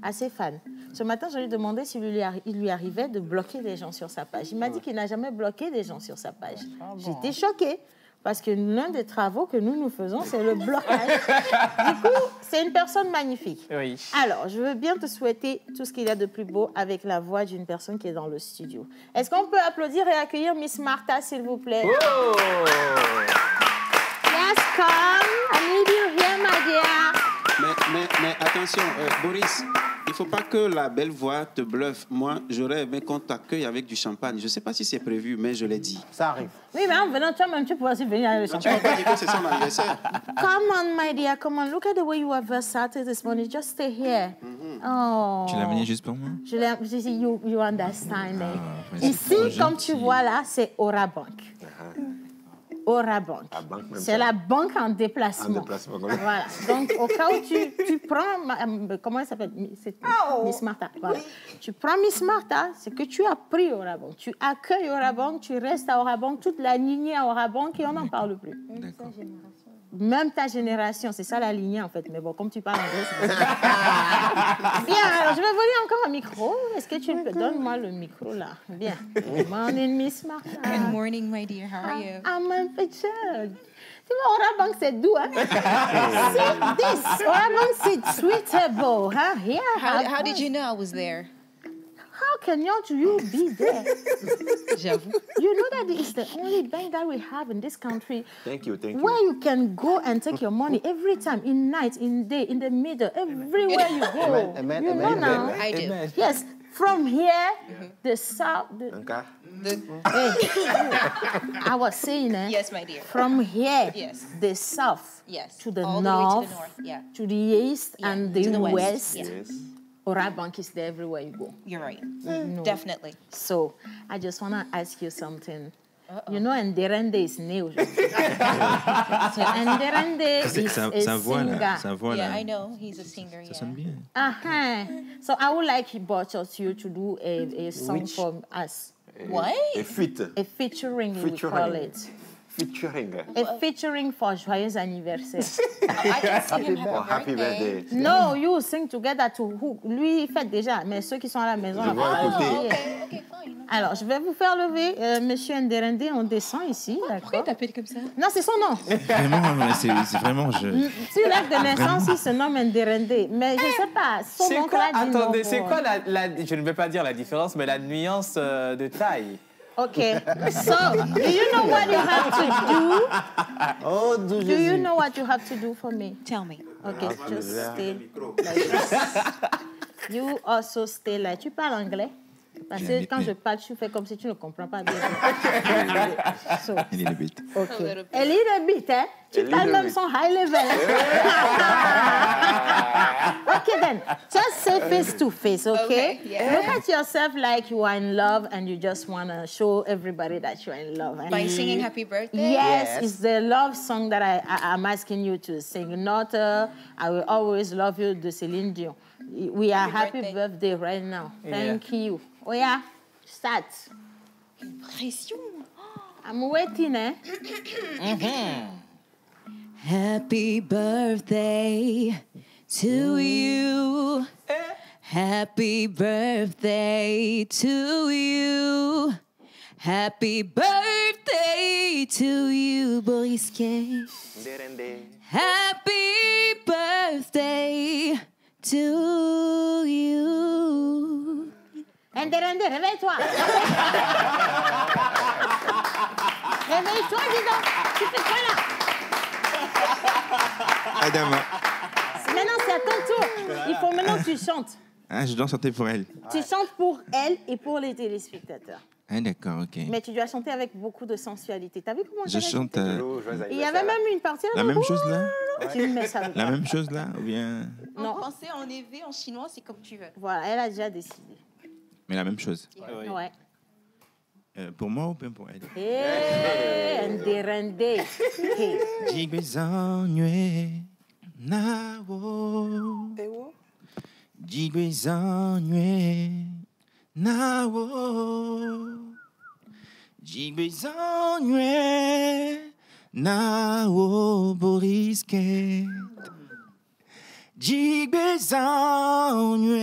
Speaker 1: à ses fans. Ce matin, je lui ai demandé s'il lui arrivait de bloquer des gens sur sa page. Il m'a dit qu'il n'a jamais bloqué des gens sur sa page. J'étais choquée. Parce que l'un des travaux que nous faisons, c'est le blocage. Du coup, c'est une personne magnifique.
Speaker 2: Oui.
Speaker 1: Alors, je veux bien te souhaiter tout ce qu'il y a de plus beau avec la voix d'une personne qui est dans le studio. Est-ce qu'on peut applaudir et accueillir Miss Martha, s'il vous plaît?
Speaker 2: Oh!
Speaker 1: Yes, come. I need you here, my dear.
Speaker 5: Mais attention, Boris, il ne faut pas que la belle voix te bluffe. Moi, j'aurais aimé qu'on t'accueille avec du champagne. Je ne sais pas si c'est prévu, mais je l'ai dit.
Speaker 4: Ça arrive.
Speaker 1: Oui, mais en venant, toi-même, tu pourras aussi venir avec le
Speaker 5: Tu ne
Speaker 1: champagne.
Speaker 5: peux pas dire que c'est son anniversaire.
Speaker 1: Come on, my dear, come on. Look at the way you are versatile this morning. Just stay here. Oh.
Speaker 8: Tu l'as venu juste pour moi?
Speaker 1: Je dis, you understand.
Speaker 8: c'est
Speaker 1: Ici,
Speaker 8: trop
Speaker 1: comme
Speaker 8: gentil.
Speaker 1: tu vois là, c'est Aura Bank. Aura Bank.
Speaker 3: La banque même
Speaker 1: C'est
Speaker 3: pas.
Speaker 1: la banque en déplacement.
Speaker 3: En déplacement, voilà.
Speaker 1: Voilà. Donc, au cas où tu prends... comment elle s'appelle? Miss Martha. Voilà. Tu prends Miss Martha, c'est que tu as pris Aura Bank. Tu accueilles Aura Bank, tu restes à Aura Bank, toute la lignée à Aura Bank et on n'en parle plus.
Speaker 8: D'accord.
Speaker 1: Même ta génération, c'est ça la lignée en fait. Mais bon, comme tu parles anglais, c'est pas ça. Bien, alors je vais voler encore un micro. Est-ce que tu peux... Donne-moi le micro là. Bien. Good morning, Miss Martha.
Speaker 9: Good morning, my dear. How are you?
Speaker 1: I'm a picture. Tu vois, Aura Bank, c'est doux, hein? See this. Aura Bank, c'est sweetable, hein? Yeah.
Speaker 9: How did you know I was there?
Speaker 1: How can you be there?
Speaker 9: J'avoue.
Speaker 1: You know that it's the only bank that we have in this country
Speaker 3: Thank you, thank you.
Speaker 1: where you can go and take your money every time, in night, in day, in the middle, everywhere you go.
Speaker 4: Amen,
Speaker 1: You know
Speaker 4: amen,
Speaker 1: now?
Speaker 4: amen.
Speaker 9: I do.
Speaker 1: Yes, from here, the south.
Speaker 3: Okay.
Speaker 1: I was saying,
Speaker 9: Yes, my dear.
Speaker 1: from here,
Speaker 9: Yes.
Speaker 1: the south,
Speaker 9: Yes.
Speaker 1: to the
Speaker 9: All
Speaker 1: north,
Speaker 9: the way to the north. Yeah.
Speaker 1: to the east,
Speaker 9: Yeah,
Speaker 1: and the
Speaker 9: to the west.
Speaker 1: west.
Speaker 9: Yeah.
Speaker 3: Yes.
Speaker 1: Aura Bank is there everywhere you go.
Speaker 9: You're right.
Speaker 1: No.
Speaker 9: Definitely.
Speaker 1: So, I just want to ask you something. You know, Nderende is new. So, Nderende
Speaker 8: C'est
Speaker 1: is
Speaker 8: sa
Speaker 1: a
Speaker 8: voix là.
Speaker 1: singer.
Speaker 8: Sa voix
Speaker 9: Yeah,
Speaker 8: là.
Speaker 9: I know. He's a singer.
Speaker 8: Ça sonne
Speaker 9: Yeah.
Speaker 8: bien.
Speaker 1: So, I would like both of you to do a song
Speaker 4: Which?
Speaker 1: for us.
Speaker 9: What?
Speaker 3: A feat.
Speaker 1: A featuring, we
Speaker 3: Featuring.
Speaker 1: call it.
Speaker 3: Featuring.
Speaker 1: A featuring for joyeux anniversaire.
Speaker 9: I can sing him
Speaker 3: Oh,
Speaker 9: happy
Speaker 3: happy
Speaker 9: birthday.
Speaker 3: birthday.
Speaker 1: No, you sing together to who? Lui, il fait déjà, mais ceux qui sont à la maison...
Speaker 3: Je
Speaker 1: là,
Speaker 3: vais
Speaker 1: pas
Speaker 3: écouter.
Speaker 1: oublier.
Speaker 9: Okay, fine.
Speaker 1: Alors, je vais vous faire lever Monsieur Nderende. On descend ici,
Speaker 9: Pourquoi
Speaker 1: d'accord?
Speaker 9: il t'appelle comme ça?
Speaker 1: Non, c'est son nom.
Speaker 8: Vraiment, ouais, c'est vraiment.
Speaker 1: Sur l'acte de naissance, il se nomme Nderende. Mais je ne sais pas, son
Speaker 2: C'est
Speaker 1: oncle
Speaker 2: quoi,
Speaker 1: a dit non
Speaker 2: attendez,
Speaker 1: pour-
Speaker 2: c'est quoi je ne vais pas dire la différence, mais la nuance de taille?
Speaker 1: Okay, so do you know what you have to do?
Speaker 4: Oh, do
Speaker 1: Do you know what you have to do for me?
Speaker 9: Tell me.
Speaker 1: Okay, just stay like this. You also stay like... Tu parles anglais? Parce que quand je parle, tu fais comme si tu ne comprends pas bien. So,
Speaker 8: Il est le but.
Speaker 1: okay. A little bit, hein? Tu parles même son high level. Okay, then. Just say face to face, okay?
Speaker 9: Okay, yeah.
Speaker 1: Look at yourself like you are in love and you just want to show everybody that you are in love.
Speaker 9: By singing Happy Birthday?
Speaker 1: Yes, it's the love song that I'm asking you to sing. Not I Will Always Love You de Céline Dion. We are happy birthday right now. Thank you. Oh yeah, start.
Speaker 9: Pression.
Speaker 1: I'm waiting, eh?
Speaker 9: Happy birthday to you. Happy birthday to you. Happy birthday to you, Boris K. Happy birthday to you.
Speaker 1: Nderende, réveille-toi. Réveille-toi, dis donc. Tu fais quoi là?
Speaker 8: Adama.
Speaker 1: Maintenant, c'est à ton tour. Il faut maintenant que tu chantes.
Speaker 8: Ah, je dois chanter pour elle.
Speaker 1: Tu chantes pour elle et pour les téléspectateurs.
Speaker 8: Ah, d'accord, ok.
Speaker 1: Mais tu dois chanter avec beaucoup de sensualité. T'as vu comment
Speaker 8: Je chante
Speaker 1: Il y avait même une partie...
Speaker 8: la même chose là.
Speaker 1: Tu mets ça.
Speaker 8: La même chose là ou bien...
Speaker 9: En français, en élevé, en chinois, c'est comme tu veux.
Speaker 1: Voilà, elle a déjà décidé.
Speaker 8: Mais la même chose.
Speaker 1: Ouais.
Speaker 8: Pour moi ou bien pour elle?
Speaker 1: Ndérendé.
Speaker 8: Jigwezanywe nawo. Jigwezanywe nawo. Jigwezanywe nawo Boriske. Jigwezanywe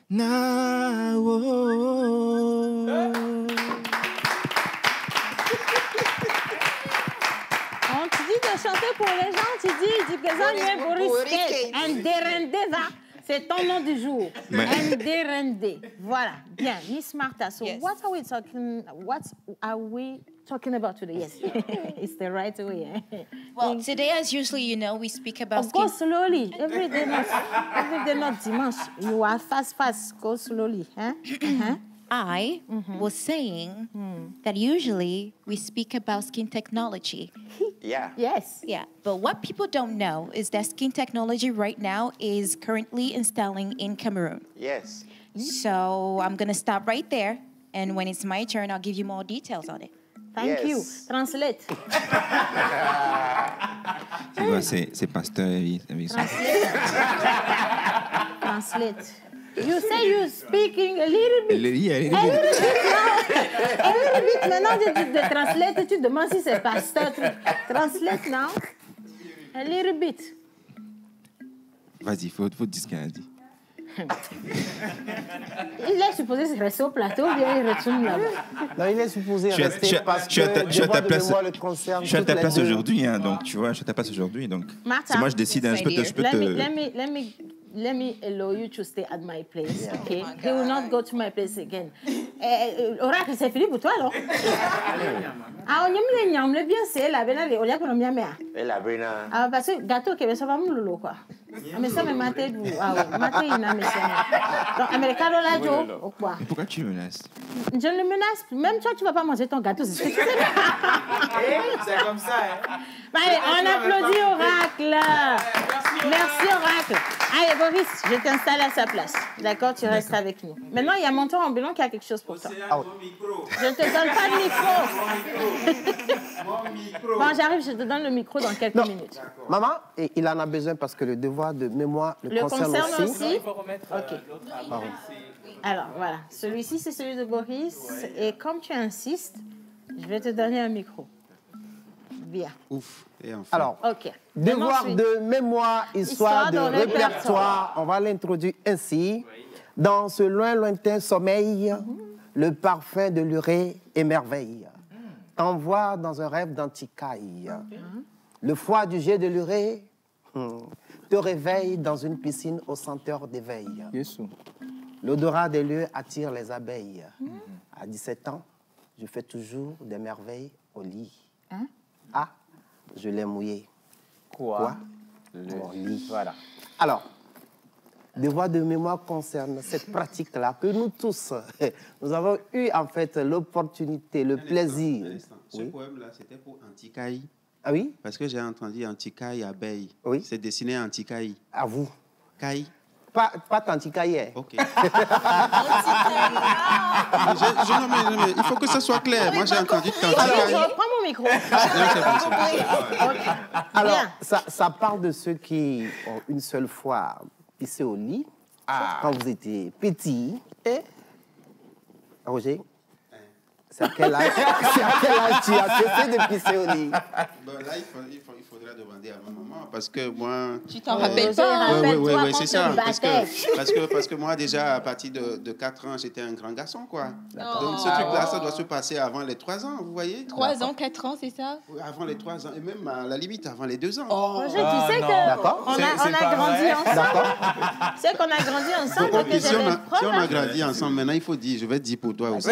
Speaker 8: nawo.
Speaker 1: Quand tu dis de chanter pour les gens, tu dis Jigwezanywe Boriske. Ndérendé. C'est ton nom du jour. Ndérendé. Voilà. Bien. Miss Martha, so
Speaker 9: Yes.
Speaker 1: what are we talking about today? Yes. It's the right way.
Speaker 9: Well, today, as usually, you know, we speak about
Speaker 1: Go slowly. Every day not dimanche. You are fast. Go slowly. Huh?
Speaker 9: I was saying that usually we speak about skin technology.
Speaker 3: Yeah.
Speaker 1: Yes.
Speaker 9: Yeah, but what people don't know is that skin technology right now is currently installing in Cameroon.
Speaker 3: Yes.
Speaker 9: So I'm going to stop right there. And when it's my turn, I'll give you more details on it.
Speaker 1: Thank you.
Speaker 3: Yes.
Speaker 1: Translate.
Speaker 8: C'est quoi, c'est pasteur avec son...
Speaker 1: Translate. You say you speaking a little bit.
Speaker 8: Elle dit,
Speaker 1: A little bit. Maintenant, tu te translate et tu demandes si c'est pasteur. Translate now. A little bit.
Speaker 8: Vas-y, faut dire ce qu'elle a dit.
Speaker 1: Il est supposé rester au plateau ou bien il retourne là-bas?
Speaker 4: Non, il est supposé
Speaker 8: Je suis à-
Speaker 4: rester
Speaker 8: je suis à-
Speaker 4: parce
Speaker 8: je suis à ta-
Speaker 4: que
Speaker 8: je suis à ta
Speaker 4: devoir de
Speaker 8: place.
Speaker 4: mémoire le concerne
Speaker 8: Je suis à ta
Speaker 4: toutes les
Speaker 8: place
Speaker 4: deux.
Speaker 8: aujourd'hui, hein, donc tu vois, je suis à ta place aujourd'hui, donc
Speaker 1: Martha,
Speaker 8: c'est moi je décide, hein, je peux te...
Speaker 1: Let me allow you to stay at my place, okay? He will not go to my place again. Oracle, c'est fini pour toi, alors? Ah, on y a mis les nyams, le bien c'est la belle, on y a pour le mien, mais...
Speaker 3: Et la brina.
Speaker 1: Ah, parce que gâteau, ça va me lolo, quoi. Mais ça me maté, ah ouais, maté, il n'a mais ça. Donc, américain, là, Joe, ou quoi?
Speaker 8: Mais pourquoi tu me menaces?
Speaker 1: Je ne le menace plus. Même toi, tu ne vas pas manger ton gâteau, c'est ce que tu sais.
Speaker 2: C'est comme ça, hein.
Speaker 1: Allez, on applaudit Oracle. Merci, Oracle. Allez, Boris, je t'installe à sa place. D'accord, tu restes avec nous. Maintenant, il y a mon tour ambulant qui a quelque chose pour toi.
Speaker 2: Mon micro.
Speaker 1: Je ne te donne pas de micro.
Speaker 2: Mon micro.
Speaker 1: Bon, j'arrive, je te donne le micro dans quelques minutes.
Speaker 4: Maman, et il en a besoin parce que le devoir de mémoire le concerne aussi.
Speaker 2: Il faut remettre l'autre ami.
Speaker 1: Alors, voilà. Celui-ci, c'est celui de Boris. Et comme tu insistes, je vais te donner un micro. Bien.
Speaker 5: Ouf. Et enfin.
Speaker 4: Alors,
Speaker 1: OK.
Speaker 4: devoir
Speaker 1: Maintenant,
Speaker 4: de mémoire, histoire de répertoire. On va l'introduire ainsi. Dans ce lointain sommeil, le parfum de l'urée émerveille. T'envoie dans un rêve d'anticaille. Le froid du jet de l'urée te réveille dans une piscine aux senteurs d'éveil. L'odorat des lieux attire les abeilles. À 17 ans, je fais toujours des merveilles au lit. Ah, je l'ai mouillé. Quoi? Mon lit. Voilà. Alors, devoir de mémoire concerne cette pratique-là que nous tous, nous avons eu en fait l'opportunité, le plaisir.
Speaker 5: Ce poème-là, c'était pour Anticaille.
Speaker 4: Ah oui?
Speaker 5: Parce que j'ai entendu Anticaille, abeille.
Speaker 4: Oui.
Speaker 5: C'est dessiné à Anticaille.
Speaker 4: À vous.
Speaker 5: Caille.
Speaker 4: Pas tanticaille.
Speaker 5: Ok. Non, mais il faut que ça soit clair. Moi, j'ai entendu
Speaker 1: alors,
Speaker 5: Tanticaille.
Speaker 1: je reprends mon micro.
Speaker 4: Alors,
Speaker 1: Bien.
Speaker 4: ça parle de ceux qui ont une seule fois pissé au lit, quand vous étiez petit. Et, Roger, c'est à quel âge tu as cessé de pisser au lit?
Speaker 5: Bon, là, il faudrait demander à ma maman parce que moi...
Speaker 9: Tu t'en rappelles pas?
Speaker 5: Oui, c'est ça. Parce que moi, déjà, à partir de 4 ans, j'étais un grand garçon, quoi. Donc, ce truc-là, ça doit se passer avant les 3 ans, vous voyez?
Speaker 9: 3 ans, 4 ans, c'est ça?
Speaker 5: Oui, avant les 3 ans, et même à la limite, avant les 2 ans.
Speaker 1: Roger, tu sais qu'on a grandi ensemble. Tu sais qu'on a grandi ensemble.
Speaker 5: Donc,
Speaker 1: Que
Speaker 5: si on a grandi ensemble, maintenant, il faut dire, je vais dire pour toi aussi.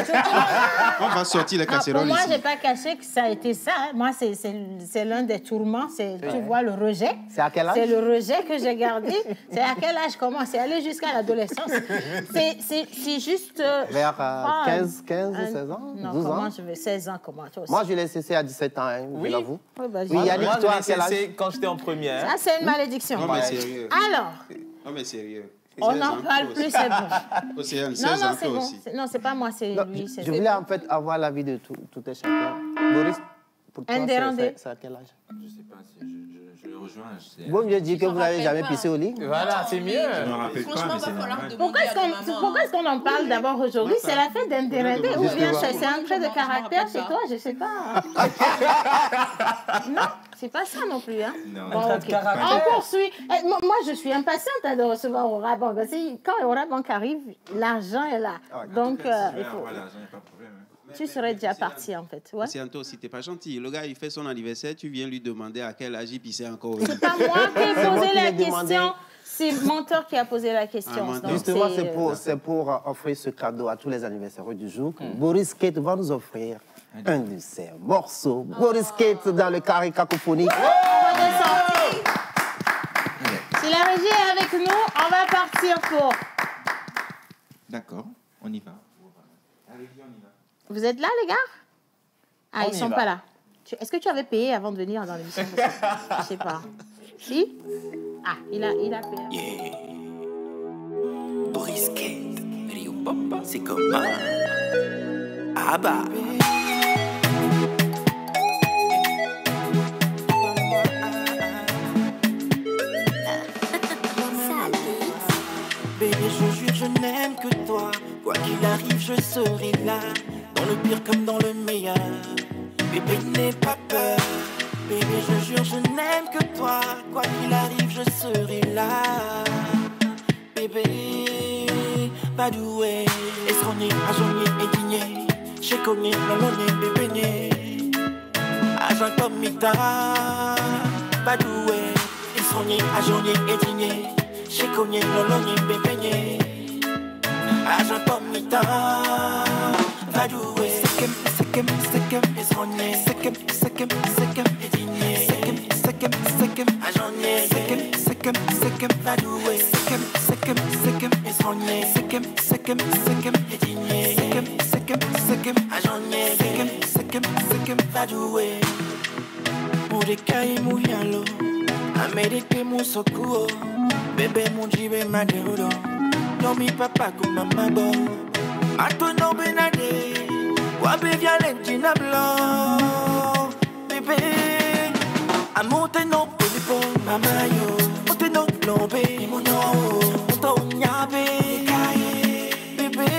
Speaker 5: On va sortir les
Speaker 1: Pour
Speaker 5: casseroles
Speaker 1: moi,
Speaker 5: ici.
Speaker 1: je n'ai pas caché que ça a été ça. Moi, c'est l'un des tourments justement, tu vois le rejet.
Speaker 4: C'est à quel âge?
Speaker 1: C'est le rejet que j'ai gardé. C'est à quel âge? Comment? C'est allé jusqu'à l'adolescence. C'est juste...
Speaker 4: Vers 15, 16 ans?
Speaker 1: Non,
Speaker 4: 12
Speaker 1: comment
Speaker 4: ans?
Speaker 1: je vais 16 ans, comment? Toi aussi.
Speaker 4: Moi, je l'ai cessé à 17 ans, hein, je l'avoue.
Speaker 1: Oui, bah,
Speaker 4: Oui, Yannick,
Speaker 7: Moi,
Speaker 4: toi,
Speaker 7: je
Speaker 4: à quel âge?
Speaker 7: l'ai cessé quand j'étais en première.
Speaker 1: Ça, c'est une malédiction.
Speaker 5: Non, mais sérieux.
Speaker 1: Alors,
Speaker 5: Non, mais sérieux.
Speaker 1: on n'en parle plus, c'est bon.
Speaker 5: Océane,
Speaker 1: Non,
Speaker 5: 16
Speaker 1: non,
Speaker 5: ans,
Speaker 1: c'est
Speaker 5: toi
Speaker 1: bon.
Speaker 5: aussi.
Speaker 1: Non, c'est pas moi, c'est
Speaker 4: Non,
Speaker 1: lui.
Speaker 4: je voulais en fait avoir l'avis de tout un chacun. Boris, pour toi, c'est à quel âge?
Speaker 8: Je sais pas, je le rejoins.
Speaker 4: Vaut mieux dire que vous n'avez jamais pissé au lit.
Speaker 7: Voilà, c'est mieux.
Speaker 8: Je me rappelle pas, mais c'est normal.
Speaker 1: Pourquoi est-ce qu'on en parle d'abord aujourd'hui? C'est la fête d'Indérendé ou bien c'est un trait de caractère chez toi? Je sais pas. Non, c'est pas ça non plus. Hein?
Speaker 8: Non.
Speaker 1: Bon, ok. On poursuit. Moi, je suis impatiente de recevoir Aura Bank. Quand Aura Bank arrive, l'argent est là. Donc, il faut...
Speaker 8: Voilà, j'en ai pas de problème.
Speaker 1: Tu serais déjà parti, en fait. Ouais.
Speaker 5: C'est toi aussi, t'es pas gentil. Le gars, il fait son anniversaire, tu viens lui demander à quel âge il pissait encore.
Speaker 1: C'est pas moi qui ai posé
Speaker 4: qui
Speaker 1: la
Speaker 4: l'ai demandé.
Speaker 1: question. C'est Mentor qui a posé la question.
Speaker 5: Mentor.
Speaker 1: Donc,
Speaker 4: Justement, c'est pour offrir ce cadeau à tous les anniversaires du jour. Boris Kate va nous offrir un de ses morceaux. Boris Kate dans le carré cacophonique.
Speaker 1: On va descendre. Si la régie est avec nous, on va partir pour...
Speaker 8: D'accord, on y va. Allez, on y va.
Speaker 1: Vous êtes là, les gars? Ah,
Speaker 7: On
Speaker 1: ils
Speaker 7: y
Speaker 1: sont
Speaker 7: va.
Speaker 1: pas là. Est-ce que tu avais payé avant de venir dans l'émission? Je sais pas. Si? Ah, il a payé.
Speaker 10: Yeah. Boris Kate, Rio Papa, c'est comment? Ah bah. Bébé, je jure, je n'aime que toi. Quoi qu'il arrive, je serai là. Dans le pire comme dans le meilleur. Bébé, n'aie pas peur. Bébé, je jure, je n'aime que toi. Quoi qu'il arrive, je serai là. Bébé, pas doué. Esrogné, ajonné, édigné. J'ai cogné, loloné, bébé, né. Agent comme Mita. Pas doué. Esrogné, ajonné, édigné. J'ai cogné, loloné, bébé, né. Agent comme Mita. Pas doué. Sekem, esrogné. Sekem, édigné. Sekem, ajonné. Sekem, pas doué. Sekem, esrogné. Sekem, édigné. Sekem, ajonné. Sekem, pas doué. Moudekai mouyalo. Amérique mon secours. Bébé mon jibe maduro. Nomi papa comme maman bon. Maintenant benade. Wabe Valentina blanc. Bébé. A monter non polipo mama yo. Monter non plombé mon yo. Monter nyabe kaye. Bébé.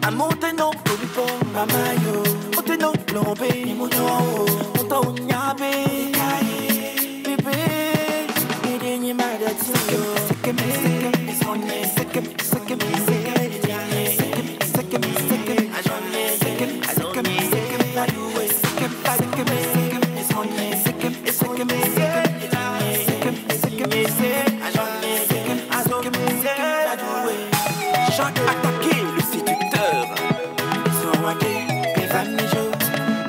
Speaker 10: A monter non polipo mama yo. Monter non plombé mon yo. Monter nyabe kaye. Bébé. Edeni madati yo. Sekem, esrogné. Sekem, Jacques attaqué, le séducteur. Soigné, Pévamijo.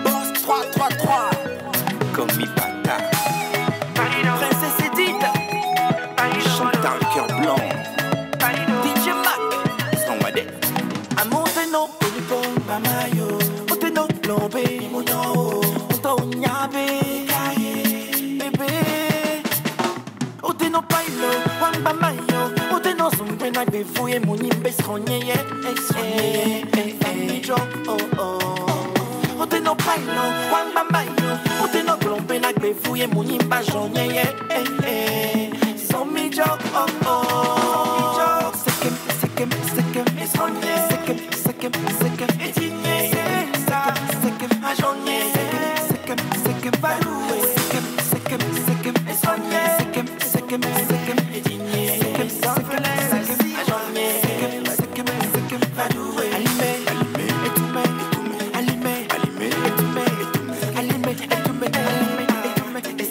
Speaker 10: Boss 333. Comme Mipata. Princesse Edith. Chantal cœur blanc. DJ Mac. Soigné. A monter non, polipon, mamayo. Monter non, plombé, mono. Monter nyabe, kaye. Bébé. Ote no pailo, wamba mayo. Ote no sumbe na befuye munimbe sronye. Oh oh. Ote no pailo, wamba mayo. Ote no glombe na befuye munimba jonye. Somijo, oh oh. Sekem, esronye. Sekem, etinye. Sekem, ajonye. Sekem, baloué. Sekem, esronye. Sekem, etinye. Sekem, ajonye. Sekem, baloué. Allumé, étoumé. Allumé, étoumé. Allumé,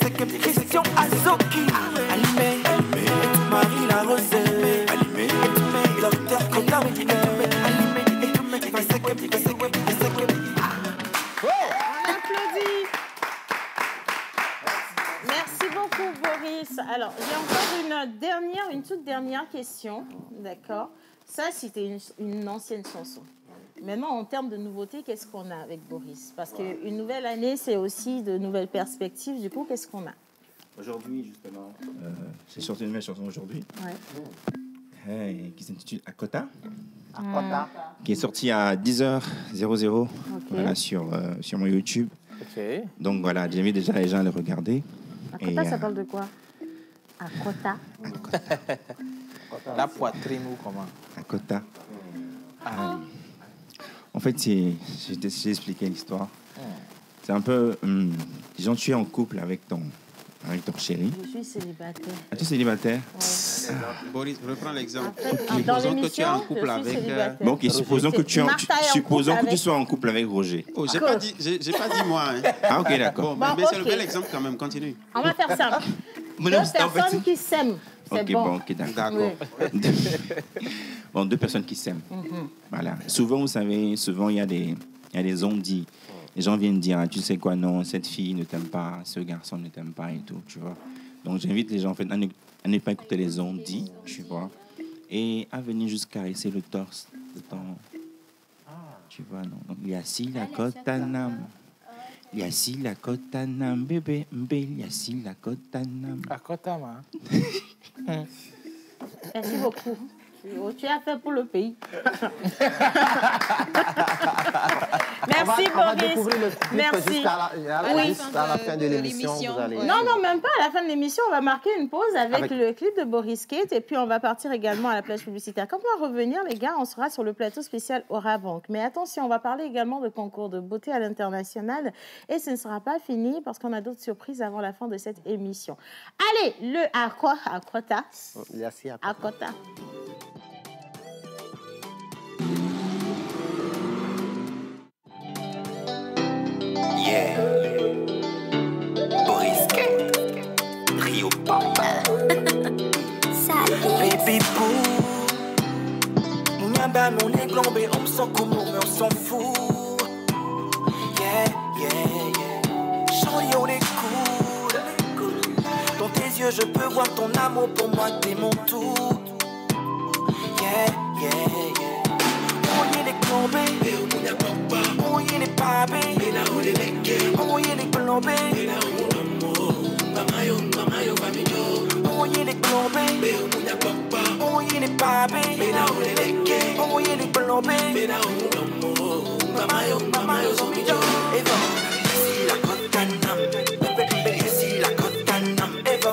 Speaker 10: Sekem, Christian Azoki. Allumé, Marie la Rosée. Allumé, Docteur Kodam. Allumé,
Speaker 1: une toute dernière question, d'accord? Ça, c'était une ancienne chanson. Maintenant, en termes de nouveautés, qu'est-ce qu'on a avec Boris? Parce qu'une nouvelle année, c'est aussi de nouvelles perspectives. Du coup, qu'est-ce qu'on a?
Speaker 8: Aujourd'hui, justement, j'ai sorti une nouvelle chanson aujourd'hui. Qui s'intitule Akota.
Speaker 4: Akota.
Speaker 8: Qui est sortie à 10h00 voilà, sur mon YouTube. Donc voilà, j'invite déjà les gens à le regarder.
Speaker 1: Akota, ça parle de quoi? Akota.
Speaker 2: La poitrine ou comment?
Speaker 8: Akota. En fait, j'ai expliqué l'histoire. C'est un peu... disons, tu es en couple avec ton chéri.
Speaker 1: Je suis célibataire.
Speaker 8: Ah, tu es célibataire?
Speaker 5: Boris, reprends l'exemple.
Speaker 1: Dans
Speaker 5: Supposons que tu es en couple avec...
Speaker 8: Bon, ok, supposons que tu sois en couple avec Roger.
Speaker 5: Oh, j'ai pas dit moi. Hein.
Speaker 8: Ah, ok, d'accord.
Speaker 5: Bon, mais c'est le bel exemple quand même. Continue.
Speaker 1: On va faire simple. Deux personnes qui s'aiment. C'est bon.
Speaker 8: Ok, d'accord. Bon, deux personnes qui s'aiment. Voilà. Souvent, vous savez, il y a des on-dit. Les gens viennent dire, tu sais quoi, non, cette fille ne t'aime pas, ce garçon ne t'aime pas et tout, tu vois. Donc, j'invite les gens, en fait, à ne pas écouter les on-dit, tu vois, et à venir juste caresser le torse de ton... Tu vois, non. Donc, yassi la kotanam. Yassi la kotanam, bébé, yassi la kotanam.
Speaker 2: Akotama.
Speaker 1: Merci beaucoup. Tu as fait pour le pays. Merci,
Speaker 4: on va
Speaker 1: Boris.
Speaker 4: découvrir le clip jusqu'à la fin de l'émission.
Speaker 1: Non, même pas. À la fin de l'émission, on va marquer une pause avec le clip de Boris Kate et puis on va partir également à la plage publicitaire. Quand on va revenir, les gars, on sera sur le plateau spécial Orabank. Mais attention, on va parler également de concours de beauté à l'international et ce ne sera pas fini parce qu'on a d'autres surprises avant la fin de cette émission. Allez, le Akota. Akota.
Speaker 10: Yeah. Boris Kate. Rio Papa. Baby boo. Mon yamba, mon églambé, on me sent comme mais on s'en fout. Yeah, yeah, yeah. Shorty, on est cool. Dans tes yeux, je peux voir ton amour pour moi, t'es mon tout. Yeah, yeah, yeah. Oh, il est plombé. Oh, il est babé. Oh, il est plombé. Oh, il est plombé. Oh, il est babé. Oh, il est plombé. Eva, si la cotanam. Si la cotanam. Eva,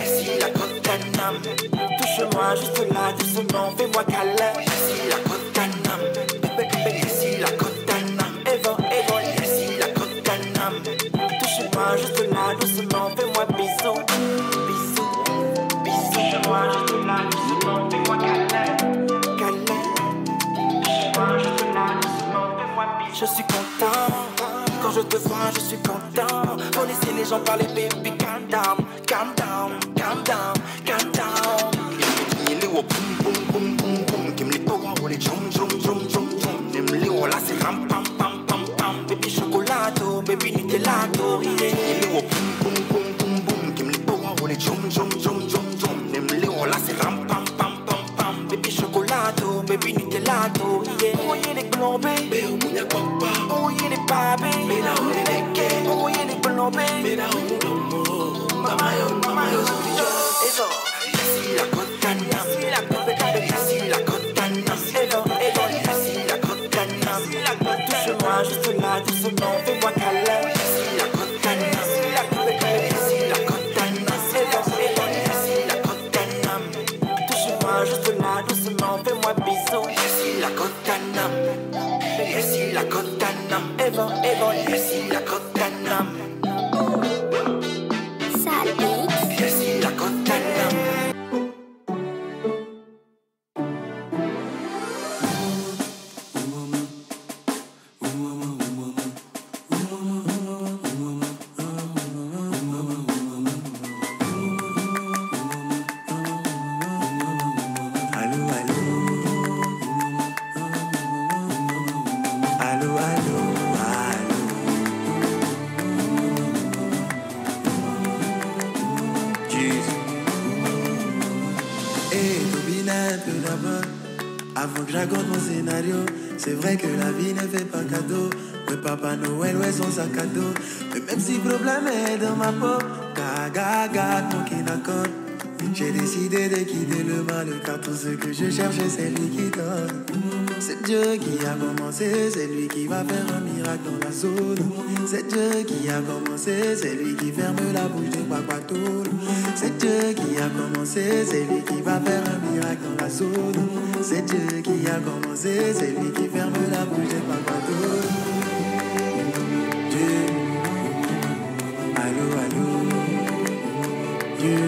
Speaker 10: si la cotanam. Touche-moi juste là, doucement, fais-moi câlin. Si la cotanam. Si la cotanam. Eva, si la cotanam. Touche-moi juste là, doucement, fais-moi bisous. Bisous, bisous. Touche-moi juste là, doucement, fais-moi câlin. Câlin. Touche-moi juste là, doucement, fais-moi bisous. Je suis content. Quand je te vois, je suis content. On laisse les gens parler, baby, calm down. Calm down, calm down, calm down. Il est au boum, boum, boum, boum, boum. Qui me les power, ou les jom, jom, jom, jom, jom. Il me les oh là, c'est ram, pam, pam, pam, pam. Baby chocolato, baby Nutellato, yeah. Il est au boum, boum, boum, boum, boum. Qui me les power, ou les jom, jom, jom, jom, jom. Il me les oh là, c'est ram, pam, pam, pam, pam. Baby chocolato, baby Nutellato, yeah. Oh, il est plombé. Oh, il est babé. Oh, il est plombé. Ezo, si la cotanam. Si la cotanam. Si la cotanam. Ezo, si la cotanam. Touche-moi juste là, doucement, fais-moi câlin. Si la cotanam. Si la cotanam. Si la cotanam. Ezo, si la cotanam. Touche-moi juste là, doucement, fais-moi bisous. Si la cotanam. Si la cotanam. Ezo, si la cotanam. Si la cotanam. Allô, allô. un peu d'abord. Avant que je raconte mon scénario, c'est vrai que la vie ne fait pas cadeau. Ouais, Papa Noël, ouais, son sac à dos. Mais même si le problème est dans ma peau, gaga, mon qui n'accorde. J'ai décidé de quitter le mal, car tout ce que je cherche, c'est lui qui donne. C'est Dieu qui a commencé, c'est lui qui va faire un miracle dans la zone. C'est Dieu qui a commencé, c'est lui qui ferme la bouche de Papatoul. C'est Dieu qui a commencé, c'est lui qui va faire un miracle dans la zone. C'est Dieu qui a commencé, c'est lui qui ferme la bouche de Papatoul. Dieu, allô, allô, Dieu.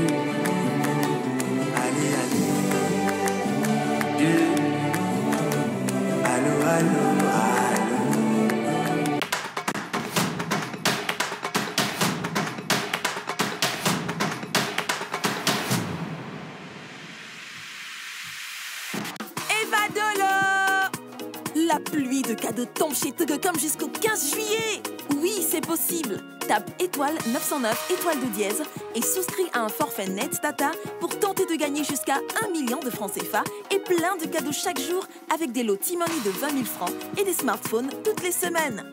Speaker 11: La pluie de cadeaux tombe chez Togocom jusqu'au 15 juillet. Oui, c'est possible. Tape étoile 909 étoile de dièse et souscris à un forfait net data pour tenter de gagner jusqu'à 1 million de francs CFA et plein de cadeaux chaque jour avec des lots T-Money de 20 000 francs et des smartphones toutes les semaines.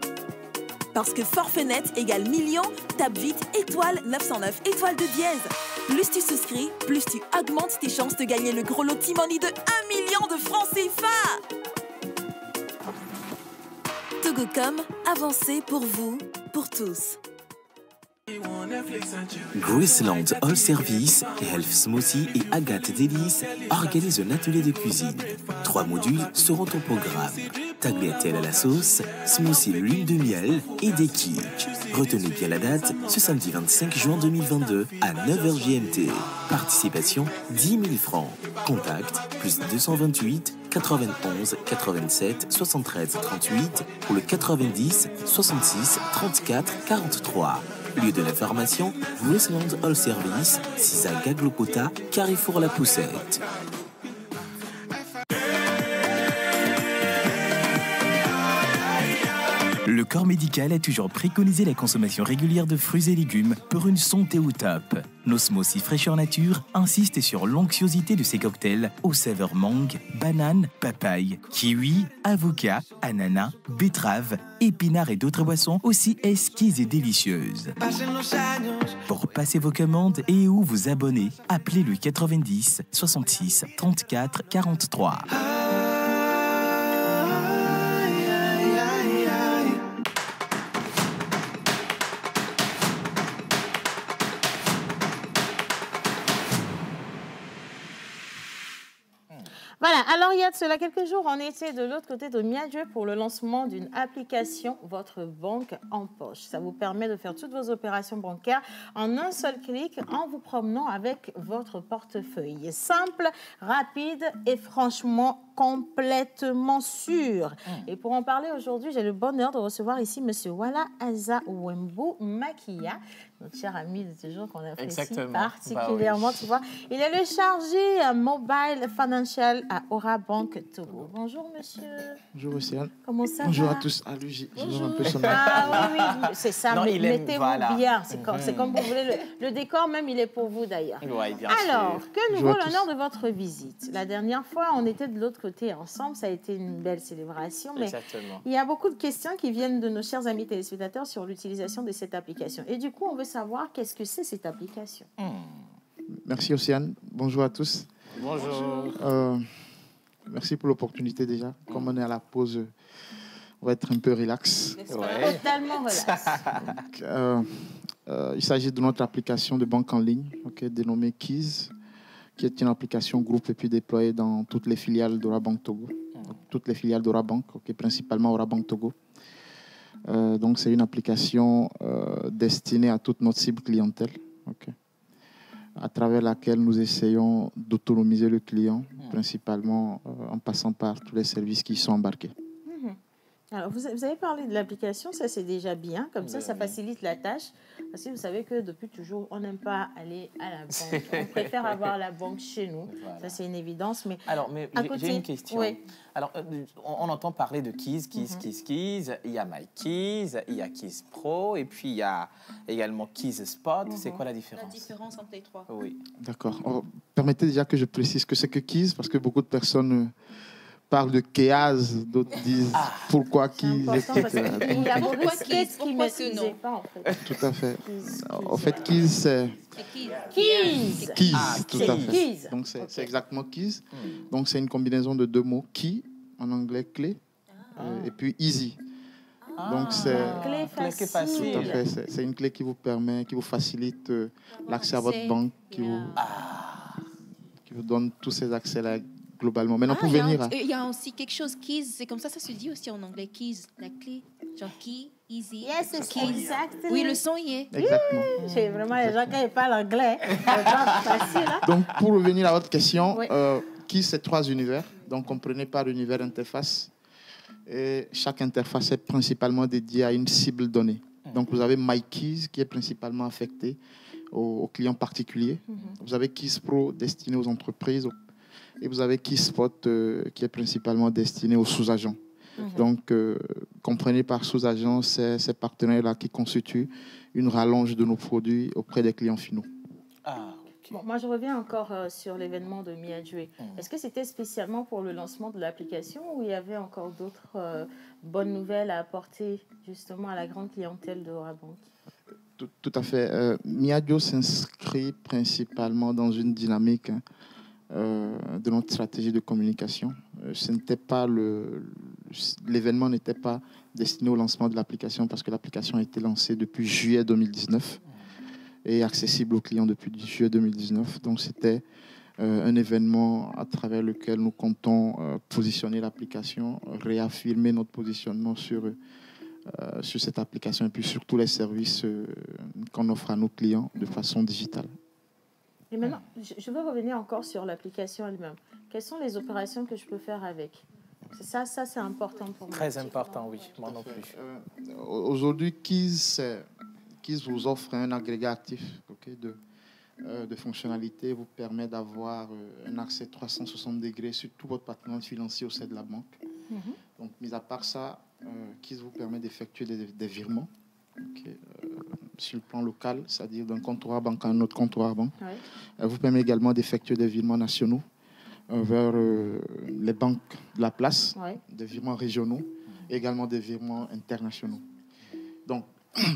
Speaker 11: Parce que forfait net égale million, tape vite étoile 909 étoile de dièse. Plus tu souscris, plus tu augmentes tes chances de gagner le gros lot T-Money de 1 million de francs CFA. Togocom, avancez pour vous, pour tous.
Speaker 12: Graceland All Service, Health Smoothie et Agathe Délice organisent un atelier de cuisine. 3 modules seront au programme. Tagliatelle à la sauce, smoothie lune de miel et des kicks. Retenez bien la date, ce samedi 25 juin 2022 à 9h GMT. Participation 10 000 francs. Contact plus 228 91 87 73 38 ou le 90 66 34 43. Lieu de l'information, Graceland All Service, 6 à Gaglopota, Carrefour La Poussette. Le corps médical a toujours préconisé la consommation régulière de fruits et légumes pour une santé au top. Nos smoothies fraîcheur nature insistent sur l'onctuosité de ces cocktails aux saveurs mangue, banane, papaye, kiwi, avocat, ananas, betterave, épinards et d'autres boissons aussi exquises et délicieuses. Pour passer vos commandes et ou vous abonner, appelez le 90 66 34 43.
Speaker 1: Voilà, alors il y a de cela quelques jours, on était de l'autre côté de Miadieu pour le lancement d'une application Votre Banque en Poche. Ça vous permet de faire toutes vos opérations bancaires en un seul clic en vous promenant avec votre portefeuille. Simple, rapide et franchement complètement sûr. Et pour en parler aujourd'hui, j'ai le bonheur de recevoir ici M. Wala Azawembo Makia, notre cher ami de toujours qu'on apprécie particulièrement. Bah oui. Tu vois, il est le chargé mobile financial à Aura Bank Togo. Bonjour monsieur.
Speaker 6: Bonjour Océane.
Speaker 1: Comment ça
Speaker 6: Bonjour
Speaker 1: va?
Speaker 6: à tous. Ah, lui, j'ai un peu son
Speaker 1: Ah oui, oui, c'est ça. Non, mettez-vous bien. C'est comme vous voulez. Le décor même, il est pour vous d'ailleurs.
Speaker 7: Ouais, bien
Speaker 1: alors,
Speaker 7: sûr.
Speaker 1: que nous vaut l'honneur de votre visite? La dernière fois, on était de l'autre côté ensemble. Ça a été une belle célébration. Mais
Speaker 7: exactement.
Speaker 1: Il y a beaucoup de questions qui viennent de nos chers amis téléspectateurs sur l'utilisation de cette application. Et du coup, on veut savoir qu'est-ce que c'est cette application.
Speaker 6: Merci Océane. Bonjour à tous.
Speaker 7: Bonjour.
Speaker 6: Merci pour l'opportunité déjà. Comme on est à la pause, on va être un peu relax.
Speaker 1: Ouais. Totalement relax.
Speaker 6: Donc, il s'agit de notre application de banque en ligne, dénommée Keys, qui est une application groupe et puis déployée dans toutes les filiales d'Aura Bank Togo. Donc, toutes les filiales d'Aura Bank, principalement Aura Bank Togo. Donc, c'est une application destinée à toute notre cible clientèle, à travers laquelle nous essayons d'autonomiser le client, principalement en passant par tous les services qui sont embarqués.
Speaker 1: Alors, vous avez parlé de l'application, ça c'est déjà bien, comme ça facilite la tâche Parce que vous savez que depuis toujours, on n'aime pas aller à la banque. On préfère avoir la banque chez nous. Voilà. Ça, c'est une évidence. Mais
Speaker 2: alors, j'ai une question.
Speaker 1: Oui.
Speaker 2: Alors, on entend parler de Keys. Il y a My Keys, il y a Keys Pro, et puis il y a également Keys Spot. C'est quoi la différence?
Speaker 9: La différence entre les trois.
Speaker 2: Oui.
Speaker 6: D'accord. Permettez déjà que je précise que c'est que Keys, parce que beaucoup de personnes parlent de Keaz, d'autres disent pourquoi Keys.
Speaker 1: Il y a beaucoup de Keys qui ne maîtrisaient pas, en fait.
Speaker 6: Tout à fait. En fait, Keys, c'est...
Speaker 1: Keys.
Speaker 6: Keys, tout à fait. Donc, c'est exactement Keys. Donc, c'est une combinaison de deux mots. Key, en anglais, clé, et puis easy. Donc, c'est...
Speaker 1: Clé facile.
Speaker 6: Tout à fait. C'est une clé qui vous permet, qui vous facilite l'accès à votre banque, qui vous donne tous ces accès-là globalement. Maintenant, pour venir
Speaker 9: il y a aussi quelque chose, keys, c'est comme ça se dit aussi en anglais, keys, la clé, genre key, easy.
Speaker 1: Yes, exactement.
Speaker 9: Oui, le son y est.
Speaker 6: Exactement.
Speaker 1: J'ai vraiment les gens qui parlent anglais. C'est pas facile, hein?
Speaker 6: Donc, pour revenir à votre question, Keys, c'est 3 univers. Donc, comprenez par univers interface. Et chaque interface est principalement dédiée à une cible donnée. Donc, vous avez My Keys, qui est principalement affecté aux clients particuliers. Vous avez Keys Pro, destiné aux entreprises. Et vous avez Keys Spot, qui est principalement destiné aux sous-agents. Donc, comprenez par sous-agents ces partenaires-là qui constituent une rallonge de nos produits auprès des clients finaux.
Speaker 1: Bon, moi, je reviens encore sur l'événement de Miadjoue. Est-ce que c'était spécialement pour le lancement de l'application ou il y avait encore d'autres bonnes nouvelles à apporter justement à la grande clientèle de Orabank?
Speaker 6: Tout à fait. Miadjoue s'inscrit principalement dans une dynamique de notre stratégie de communication. L'événement n'était pas destiné au lancement de l'application parce que l'application a été lancée depuis juillet 2019 et accessible aux clients depuis juillet 2019. Donc c'était un événement à travers lequel nous comptons positionner l'application, réaffirmer notre positionnement sur cette application et puis sur tous les services qu'on offre à nos clients de façon digitale.
Speaker 1: Et maintenant, je veux revenir encore sur l'application elle-même. Quelles sont les opérations que je peux faire avec? Ça c'est important pour moi.
Speaker 2: Très important, oui. Moi non plus.
Speaker 6: Aujourd'hui, Keys vous offre un agrégat actif de fonctionnalités, vous permet d'avoir un accès 360 degrés sur tout votre patrimoine financier au sein de la banque. Donc, mis à part ça, Keys vous permet d'effectuer des virements. Sur le plan local, c'est-à-dire d'un comptoir banque à un autre comptoir banque. Elle vous permet également d'effectuer des virements nationaux vers les banques de la place, des virements régionaux, et également des virements internationaux. Donc,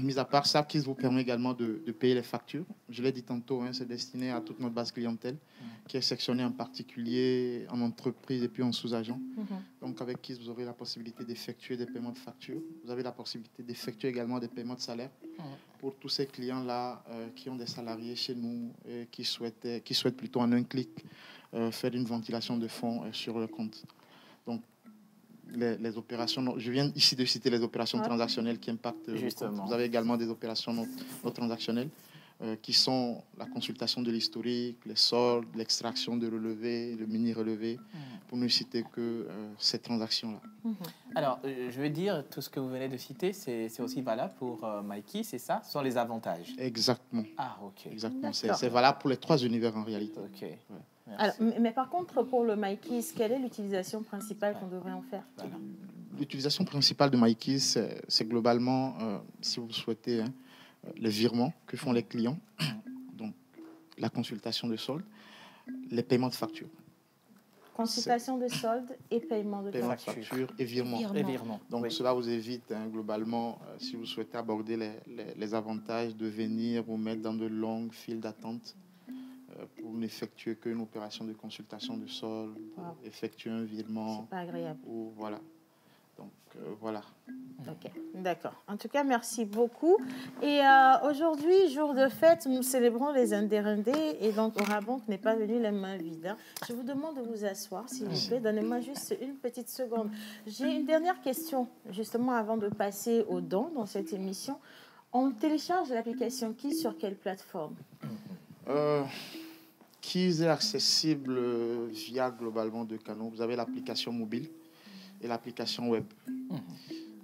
Speaker 6: mis à part ça, Keys vous permet également de payer les factures. Je l'ai dit tantôt, c'est destiné à toute notre base clientèle, qui est sectionnée en particulier en entreprise et puis en sous-agent. Donc, avec Keys, vous aurez la possibilité d'effectuer des paiements de factures. Vous avez la possibilité d'effectuer également des paiements de salaire pour tous ces clients-là qui ont des salariés chez nous et qui souhaitent plutôt en un clic faire une ventilation de fonds sur le compte. Donc, les opérations, je viens ici de citer les opérations transactionnelles qui impactent. Justement. Vous avez également des opérations non transactionnelles qui sont la consultation de l'historique, les soldes, l'extraction de relevés, le mini-relevé, pour ne citer que ces transactions-là.
Speaker 2: Alors, je veux dire, tout ce que vous venez de citer, c'est aussi valable pour Mikey, c'est ça? Ce sont les avantages.
Speaker 6: Exactement.
Speaker 2: Ah, ok.
Speaker 6: Exactement. C'est valable pour les 3 univers en réalité.
Speaker 2: Ok. Ouais.
Speaker 1: Alors, mais par contre, pour le MyKeys, quelle est l'utilisation principale qu'on devrait en faire?
Speaker 6: L'utilisation principale de MyKeys, c'est globalement, si vous souhaitez, les virements que font les clients, donc la consultation de solde, les paiements de factures.
Speaker 1: Consultation de solde et paiement de
Speaker 6: facture et virement. Donc cela vous évite globalement, si vous souhaitez aborder les avantages de venir vous mettre dans de longues files d'attente pour n'effectuer qu'une opération de consultation de solde, effectuer un virement.
Speaker 1: C'est pas agréable.
Speaker 6: Ou, voilà. Donc voilà.
Speaker 1: Ok, d'accord. En tout cas, merci beaucoup. Et aujourd'hui, jour de fête, nous célébrons les Indérindés et donc Orabank n'est pas venu les mains vides. Hein. Je vous demande de vous asseoir, s'il vous plaît. Donnez-moi juste une petite seconde. J'ai une dernière question, justement, avant de passer aux dons dans cette émission. On télécharge l'application Keys sur quelle plateforme?
Speaker 6: Keys est accessible via globalement 2 canaux. Vous avez l'application mobile et l'application web.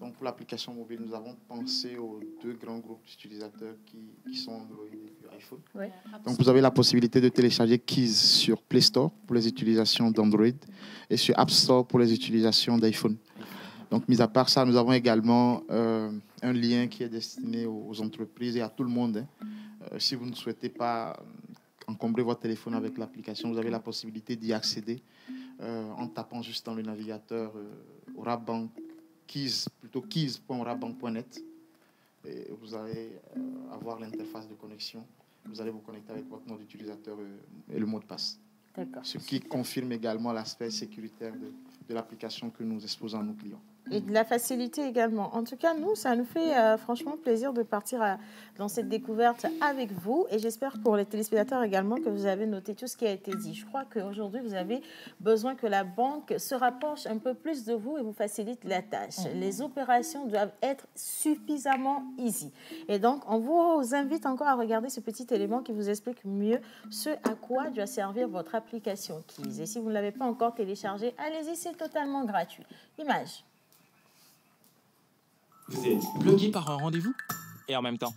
Speaker 6: Donc, pour l'application mobile, nous avons pensé aux 2 grands groupes d'utilisateurs qui sont Android et iPhone.
Speaker 1: Oui.
Speaker 6: Donc, vous avez la possibilité de télécharger Keys sur Play Store pour les utilisations d'Android et sur App Store pour les utilisations d'iPhone. Donc, mis à part ça, nous avons également un lien qui est destiné aux entreprises et à tout le monde. Si vous ne souhaitez pas encombrer votre téléphone avec l'application, vous avez la possibilité d'y accéder en tapant juste dans le navigateur Orabank Keys, plutôt keys.orabank.net. Et vous allez avoir l'interface de connexion. Vous allez vous connecter avec votre nom d'utilisateur et le mot de passe. Ce qui confirme également l'aspect sécuritaire de l'application que nous exposons à nos clients.
Speaker 1: Et de la facilité également. En tout cas, nous, ça nous fait franchement plaisir de partir dans cette découverte avec vous. Et j'espère pour les téléspectateurs également que vous avez noté tout ce qui a été dit. Je crois qu'aujourd'hui, vous avez besoin que la banque se rapproche un peu plus de vous et vous facilite la tâche. Les opérations doivent être suffisamment easy. Et donc, on vous invite encore à regarder ce petit élément qui vous explique mieux ce à quoi doit servir votre application Keys. Et si vous ne l'avez pas encore téléchargée, allez-y, c'est totalement gratuit. Image.
Speaker 13: Vous êtes bloqué par un rendez-vous et en même temps,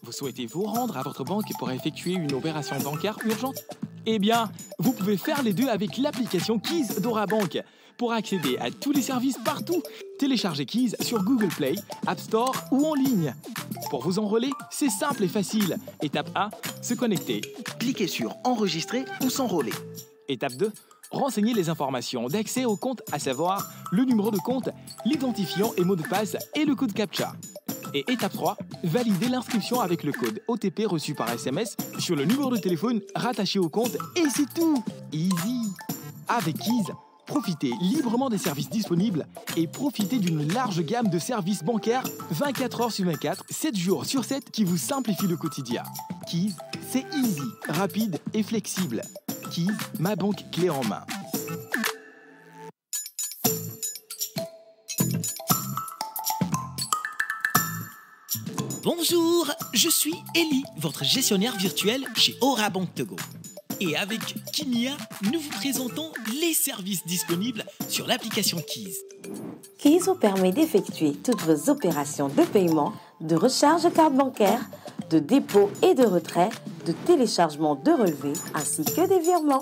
Speaker 13: vous souhaitez vous rendre à votre banque pour effectuer une opération bancaire urgente? Eh bien, vous pouvez faire les deux avec l'application Keys d'Orabank. Pour accéder à tous les services partout, téléchargez Keys sur Google Play, App Store ou en ligne. Pour vous enrôler, c'est simple et facile. Étape 1, se connecter. Cliquez sur Enregistrer ou s'enrôler. Étape 2, renseignez les informations d'accès au compte, à savoir le numéro de compte, l'identifiant et mot de passe et le code CAPTCHA. Et étape 3, validez l'inscription avec le code OTP reçu par SMS sur le numéro de téléphone rattaché au compte et c'est tout. Easy. Avec Keys, profitez librement des services disponibles et profitez d'une large gamme de services bancaires 24 heures sur 24, 7 jours sur 7 qui vous simplifient le quotidien. Keys, c'est easy, rapide et flexible. Keys, ma banque clé en main.
Speaker 14: Bonjour, je suis Ellie, votre gestionnaire virtuel chez Orabank Togo. Et avec Kimia, nous vous présentons les services disponibles sur l'application Keys.
Speaker 15: Keys vous permet d'effectuer toutes vos opérations de paiement, de recharge de carte bancaire, de dépôt et de retrait, de téléchargement de relevés, ainsi que des virements.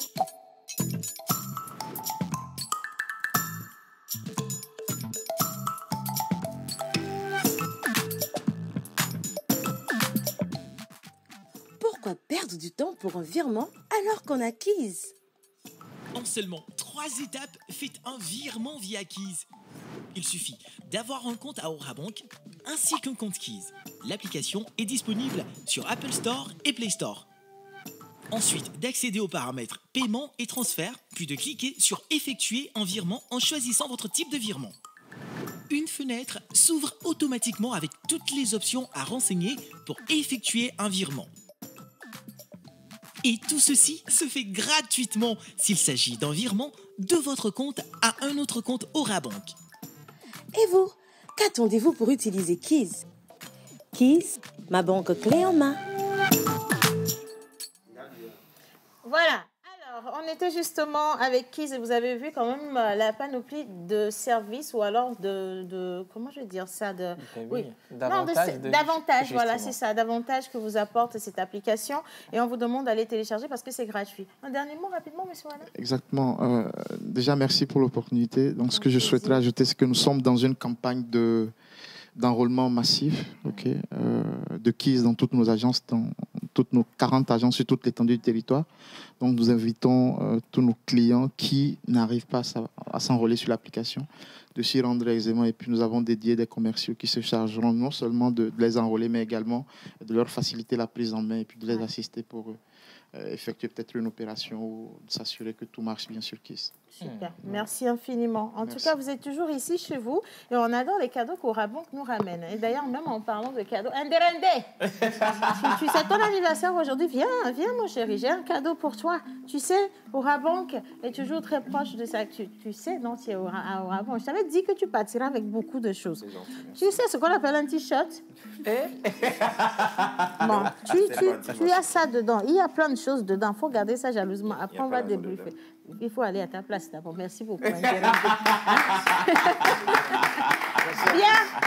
Speaker 15: Pourquoi perdre du temps pour un virement alors qu'on a Keys?
Speaker 14: En seulement 3 étapes, faites un virement via Keys. Il suffit d'avoir un compte à Orabank ainsi qu'un compte Keys. L'application est disponible sur Apple Store et Play Store. Ensuite, d'accéder aux paramètres paiement et transfert, puis de cliquer sur effectuer un virement en choisissant votre type de virement. Une fenêtre s'ouvre automatiquement avec toutes les options à renseigner pour effectuer un virement. Et tout ceci se fait gratuitement s'il s'agit d'un virement de votre compte à un autre compte Orabank.
Speaker 15: Et vous, qu'attendez-vous pour utiliser Keys? Keys, ma banque clé en main.
Speaker 1: Voilà. Alors, on était justement avec Keys et vous avez vu quand même la panoplie de services ou alors de comment je vais dire ça
Speaker 7: oui, davantage,
Speaker 1: voilà, c'est ça, davantage que vous apporte cette application et on vous demande d'aller télécharger parce que c'est gratuit. Un dernier mot rapidement, monsieur Wana.
Speaker 6: Exactement. Déjà, merci pour l'opportunité. Donc, ce que je souhaiterais ajouter, c'est que nous sommes dans une campagne d'enrôlement massif de Keys dans toutes nos agences, dans toutes nos 40 agences sur toute l'étendue du territoire. Donc, nous invitons tous nos clients qui n'arrivent pas à s'enrôler sur l'application de s'y rendre aisément. Et puis, nous avons dédié des commerciaux qui se chargeront non seulement de les enrôler, mais également de leur faciliter la prise en main et puis de les assister pour effectuer peut-être une opération ou s'assurer que tout marche bien sur Keys.
Speaker 1: Super, merci infiniment. En tout cas, vous êtes toujours ici chez vous et on adore les cadeaux qu'Orabank nous ramène. Et d'ailleurs, même en parlant de cadeaux, Nderende, tu sais, ton anniversaire aujourd'hui, viens mon chéri, j'ai un cadeau pour toi. Tu sais, Orabank est toujours très proche de ça. Tu sais, non, tu es à Orabank. Je t'avais dit que tu partiras avec beaucoup de choses. Tu sais ce qu'on appelle un t-shirt? Bon, tu as ça dedans. Il y a plein de choses dedans. Il faut garder ça jalousement. Après, on va débriefer. il faut aller à ta place d'abord. Merci beaucoup. Bien,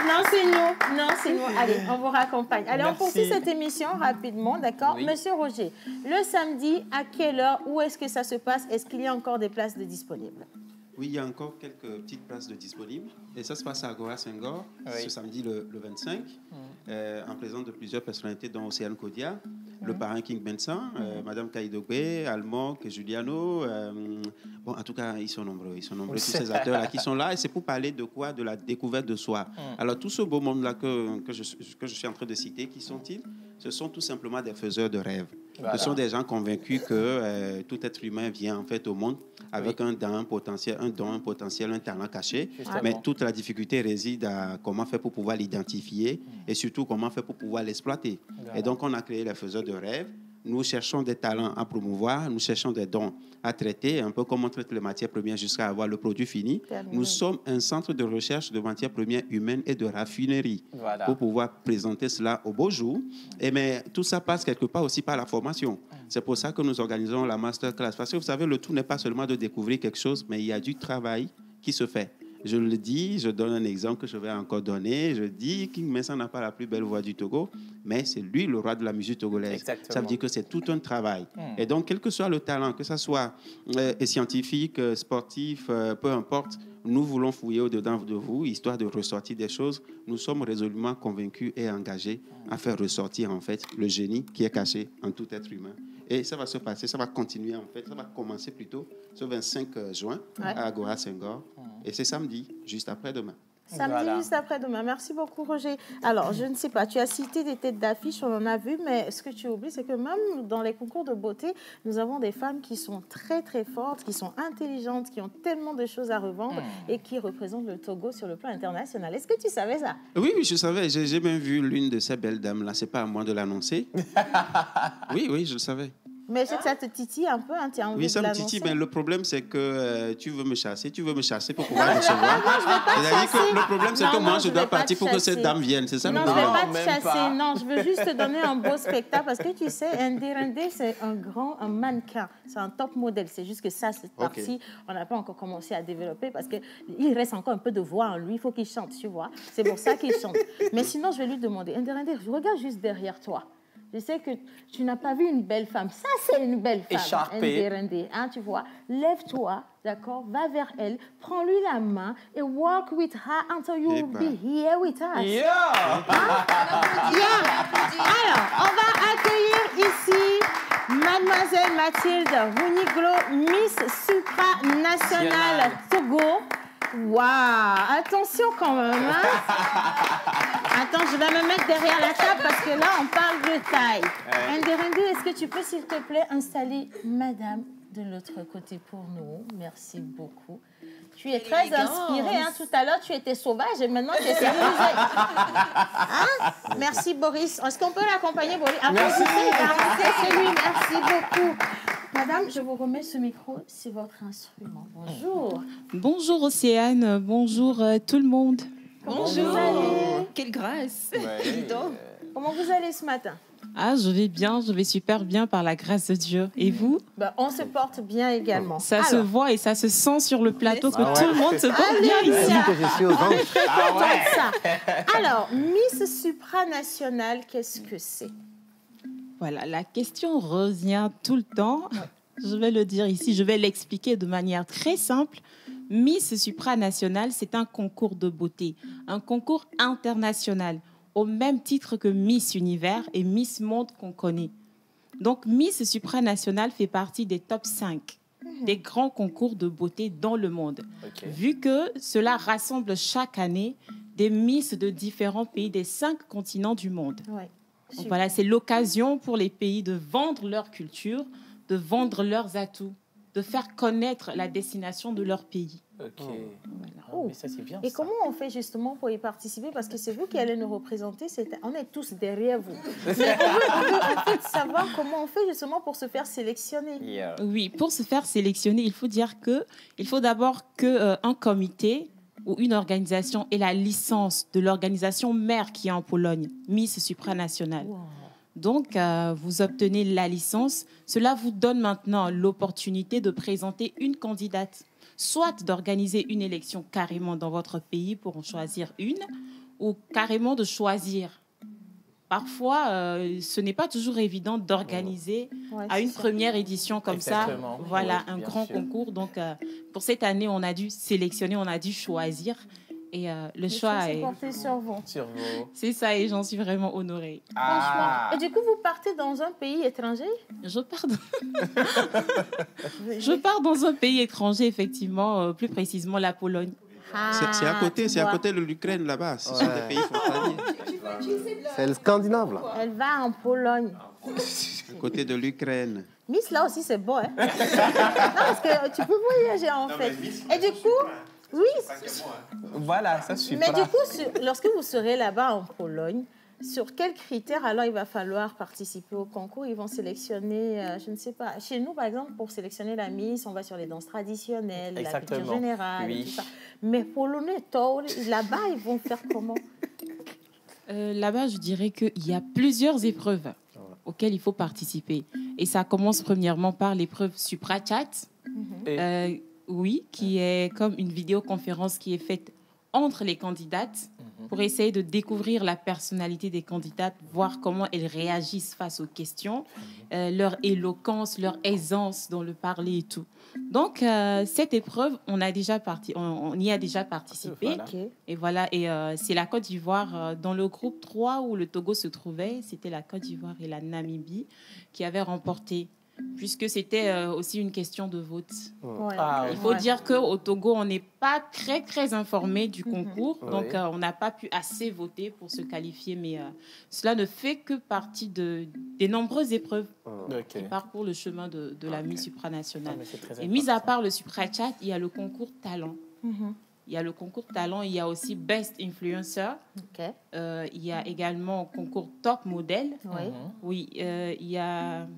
Speaker 1: non, c'est nous. Allez, on vous raccompagne. Allez, on poursuit cette émission rapidement, d'accord? Oui. Monsieur Roger, le samedi, à quelle heure, où est-ce que ça se passe? Est-ce qu'il y a encore des places de disponibles?
Speaker 5: Oui, il y a encore quelques petites places de disponibles. Et ça se passe à Agora Senghor, ce samedi le 25, en présence de plusieurs personnalités, dont Océane Kodia, le parrain King Benson, Madame Kaïdogbe, Almok, Juliano. Bon, en tout cas, ils sont nombreux, tous ces acteurs-là qui sont là. Et c'est pour parler de quoi? De la découverte de soi. Alors, tout ce beau monde-là que je suis en train de citer, qui sont-ils? Ce sont tout simplement des faiseurs de rêves. Voilà. Ce sont des gens convaincus que tout être humain vient en fait au monde avec un don, un potentiel, un talent caché. Justement. Mais toute la difficulté réside à comment faire pour pouvoir l'identifier et surtout comment faire pour pouvoir l'exploiter. Voilà. Et donc, on a créé les faiseurs de rêves. Nous cherchons des talents à promouvoir, nous cherchons des dons à traiter, un peu comme on traite les matières premières jusqu'à avoir le produit fini. Nous sommes un centre de recherche de matières premières humaines et de raffinerie pour pouvoir présenter cela au beau jour. Mais tout ça passe quelque part aussi par la formation. C'est pour ça que nous organisons la masterclass. Parce que vous savez, le tout n'est pas seulement de découvrir quelque chose, mais il y a du travail qui se fait. Je le dis, je donne un exemple que je vais encore donner. Je dis King Benson n'a pas la plus belle voix du Togo, mais c'est lui le roi de la musique togolaise. Exactement. Ça veut dire que c'est tout un travail. Et donc, quel que soit le talent, que ce soit scientifique, sportif, peu importe, nous voulons fouiller au-dedans de vous, histoire de ressortir des choses. Nous sommes résolument convaincus et engagés à faire ressortir en fait le génie qui est caché en tout être humain. Et ça va se passer, ça va continuer en fait, ça va commencer plutôt ce 25 juin à Agora Senghor. Et c'est samedi, juste après-demain.
Speaker 1: Samedi, juste après-demain. Merci beaucoup, Roger. Alors, je ne sais pas, tu as cité des têtes d'affiche, on en a vu, mais ce que tu oublies, c'est que même dans les concours de beauté, nous avons des femmes qui sont très, très fortes, qui sont intelligentes, qui ont tellement de choses à revendre et qui représentent le Togo sur le plan international. Est-ce que tu savais ça?
Speaker 5: Oui, je savais. J'ai même vu l'une de ces belles dames-là. C'est pas à moi de l'annoncer. Oui, je le savais.
Speaker 1: Mais je sais que ça te titille un peu, hein, tu as envie de l'annoncer. Oui, ça me titille,
Speaker 5: mais le problème, c'est que tu veux me chasser pour pouvoir recevoir. C'est-à-dire que le problème, c'est que moi, je dois partir pour que cette dame vienne. C'est ça le problème.
Speaker 1: Non, je ne vais pas te chasser. Non, je veux juste te donner un beau spectacle parce que tu sais, Ndirende, c'est un mannequin. C'est un top modèle. C'est juste que ça, cette partie, on n'a pas encore commencé à développer parce qu'il reste encore un peu de voix en lui. Il faut qu'il chante, tu vois. C'est pour ça qu'il chante. Mais sinon, je vais lui demander, Ndirende, je regarde juste derrière toi. Je sais que tu n'as pas vu une belle femme. Ça, c'est une belle femme.
Speaker 7: Écharpée.
Speaker 1: Hein, tu vois. Lève-toi, d'accord, va vers elle, prends-lui la main et walk with her until you will be here with us.
Speaker 7: Yeah.
Speaker 1: Alors, on va accueillir ici Mademoiselle Mathilde Runiglo, Miss Supranationale Togo. Waouh, attention quand même. Attends, je vais me mettre derrière la table parce que là, on parle de taille. Ndirende, est-ce que tu peux, s'il te plaît, installer Madame de l'autre côté pour nous? Merci beaucoup. Tu es très inspirée. Hein? Tout à l'heure, tu étais sauvage et maintenant, tu es civilisée. Hein? Merci, Boris. Est-ce qu'on peut l'accompagner, Boris?
Speaker 7: Merci.
Speaker 1: C'est lui. Merci beaucoup. Madame, je vous remets ce micro. C'est votre instrument. Bonjour.
Speaker 16: Bonjour, Océane. Bonjour, tout le monde.
Speaker 1: Bonjour.
Speaker 16: Quelle grâce.
Speaker 1: Ouais. Comment vous allez ce matin?
Speaker 16: Ah, je vais bien, je vais super bien par la grâce de Dieu. Et vous?
Speaker 1: On se porte bien également.
Speaker 16: Ça se voit et ça se sent sur le plateau que tout le monde se porte bien ici.
Speaker 1: Je suis très contente de ça. Alors, Miss Supranationale, qu'est-ce que c'est?
Speaker 16: Voilà, la question revient tout le temps. Je vais le dire ici, je vais l'expliquer de manière très simple. Miss Supranationale, c'est un concours de beauté, un concours international, au même titre que Miss Univers et Miss Monde qu'on connaît. Donc, Miss Supranationale fait partie des top 5 des grands concours de beauté dans le monde. Vu que cela rassemble chaque année des Miss de différents pays des 5 continents du monde. Donc, voilà, c'est l'occasion pour les pays de vendre leur culture, de vendre leurs atouts, de faire connaître la destination de leur pays.
Speaker 1: Voilà. Mais ça, c'est bien. Et comment on fait justement pour y participer? Parce que c'est vous qui allez nous représenter. On est tous derrière vous. Mais on veut en fait savoir comment on fait justement pour se faire sélectionner.
Speaker 16: Oui, pour se faire sélectionner, il faut dire qu'il faut d'abord qu'un comité ou une organisation ait la licence de l'organisation mère qui est en Pologne, Miss Supranationale. Donc, vous obtenez la licence. Cela vous donne maintenant l'opportunité de présenter une candidate, soit d'organiser une élection carrément dans votre pays pour en choisir une, ou carrément de choisir. Parfois, ce n'est pas toujours évident d'organiser à une première édition comme
Speaker 2: Exactement.
Speaker 16: ça, voilà,
Speaker 2: Oui,
Speaker 16: un
Speaker 2: bien
Speaker 16: grand
Speaker 2: sûr.
Speaker 16: concours. Donc, pour cette année, on a dû sélectionner, on a dû choisir. Et le choix est
Speaker 1: porté sur vous.
Speaker 2: Sur vous.
Speaker 16: C'est ça, et j'en suis vraiment honorée.
Speaker 1: Franchement. Et du coup, vous partez dans un pays étranger?
Speaker 16: Je pars dans un pays étranger, effectivement, plus précisément la Pologne.
Speaker 5: C'est à côté, c'est à côté de l'Ukraine là-bas. Ce sont des pays frontaliers.
Speaker 4: C'est le Scandinave, là.
Speaker 1: Elle va en Pologne.
Speaker 5: À côté de l'Ukraine.
Speaker 1: Miss, là aussi, c'est beau, hein? Non, parce que tu peux voyager, en fait. Et du coup, oui.
Speaker 2: Voilà, ça suffit.
Speaker 1: Mais du coup, lorsque vous serez là-bas en Pologne, sur quels critères alors il va falloir participer au concours? Ils vont sélectionner, je ne sais pas. Chez nous, par exemple, pour sélectionner la Miss, on va sur les danses traditionnelles, la culture générale, et tout ça. Mais Polonais, là-bas, ils vont faire comment?
Speaker 16: Là-bas, je dirais qu'il y a plusieurs épreuves auxquelles il faut participer. Et ça commence premièrement par l'épreuve SupraChat, oui, qui est comme une vidéoconférence qui est faite entre les candidates pour essayer de découvrir la personnalité des candidates, voir comment elles réagissent face aux questions, leur éloquence, leur aisance dans le parler et tout. Donc, cette épreuve, on y a déjà participé.
Speaker 1: Voilà.
Speaker 16: Et voilà, et c'est la Côte d'Ivoire, dans le groupe 3 où le Togo se trouvait, c'était la Côte d'Ivoire et la Namibie qui avaient remporté, puisque c'était aussi une question de vote. Il faut dire qu'au Togo, on n'est pas très, très informé du concours, donc on n'a pas pu assez voter pour se qualifier, mais cela ne fait que partie des nombreuses épreuves qui parcourent le chemin de la Miss supranationale. Et mis à part le SupraChat, il y a le concours talent. Il y a le concours talent, il y a aussi Best Influencer. Il y a également le concours Top Model. Oui, il y a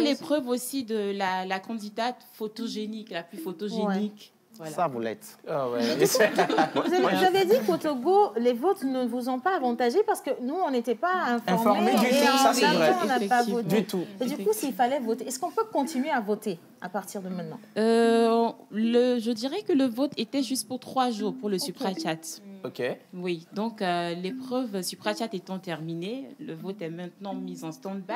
Speaker 16: l'épreuve aussi de la candidate photogénique, la plus photogénique. Voilà.
Speaker 4: Ça, vous l'êtes.
Speaker 1: Vous avez dit qu'au Togo, les votes ne vous ont pas avantagé parce que nous, on n'était pas informés.
Speaker 2: Du tout, ça c'est vrai.
Speaker 1: On n'a pas voté.
Speaker 2: Du tout.
Speaker 1: Et du coup, s'il fallait voter, est-ce qu'on peut continuer à voter à partir de maintenant?
Speaker 16: Je dirais que le vote était juste pour 3 jours pour le SupraChat.
Speaker 2: OK.
Speaker 16: Oui, donc l'épreuve SupraChat étant terminée, le vote est maintenant mis en stand-by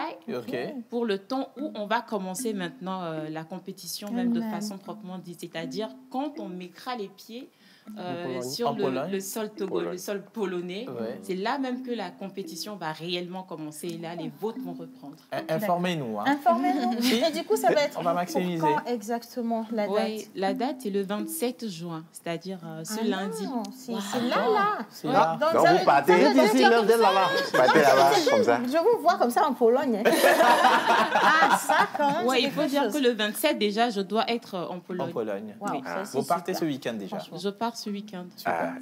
Speaker 16: pour le temps où on va commencer maintenant la compétition, même de façon proprement dite, c'est-à-dire quand on mettra les pieds sur le sol le sol polonais, c'est là même que la compétition va réellement commencer et là les votes vont reprendre.
Speaker 2: Informez-nous.
Speaker 1: Informez-nous. Et du coup, ça va être
Speaker 2: on va maximiser.
Speaker 1: quand exactement la date?
Speaker 16: Oui, la date est le 27 juin, c'est-à-dire ce lundi.
Speaker 1: C'est là.
Speaker 3: C'est là. Donc vous partez
Speaker 4: d'ici l'heure de là-bas.
Speaker 3: Partez là-bas, comme ça.
Speaker 1: Je vous vois comme ça en Pologne. Ça, quand même.
Speaker 16: Oui, il faut dire que le 27, déjà, je dois être en Pologne.
Speaker 2: En Pologne.
Speaker 1: Wow,
Speaker 2: Vous partez ce week-end déjà.
Speaker 16: Je pars ce week-end.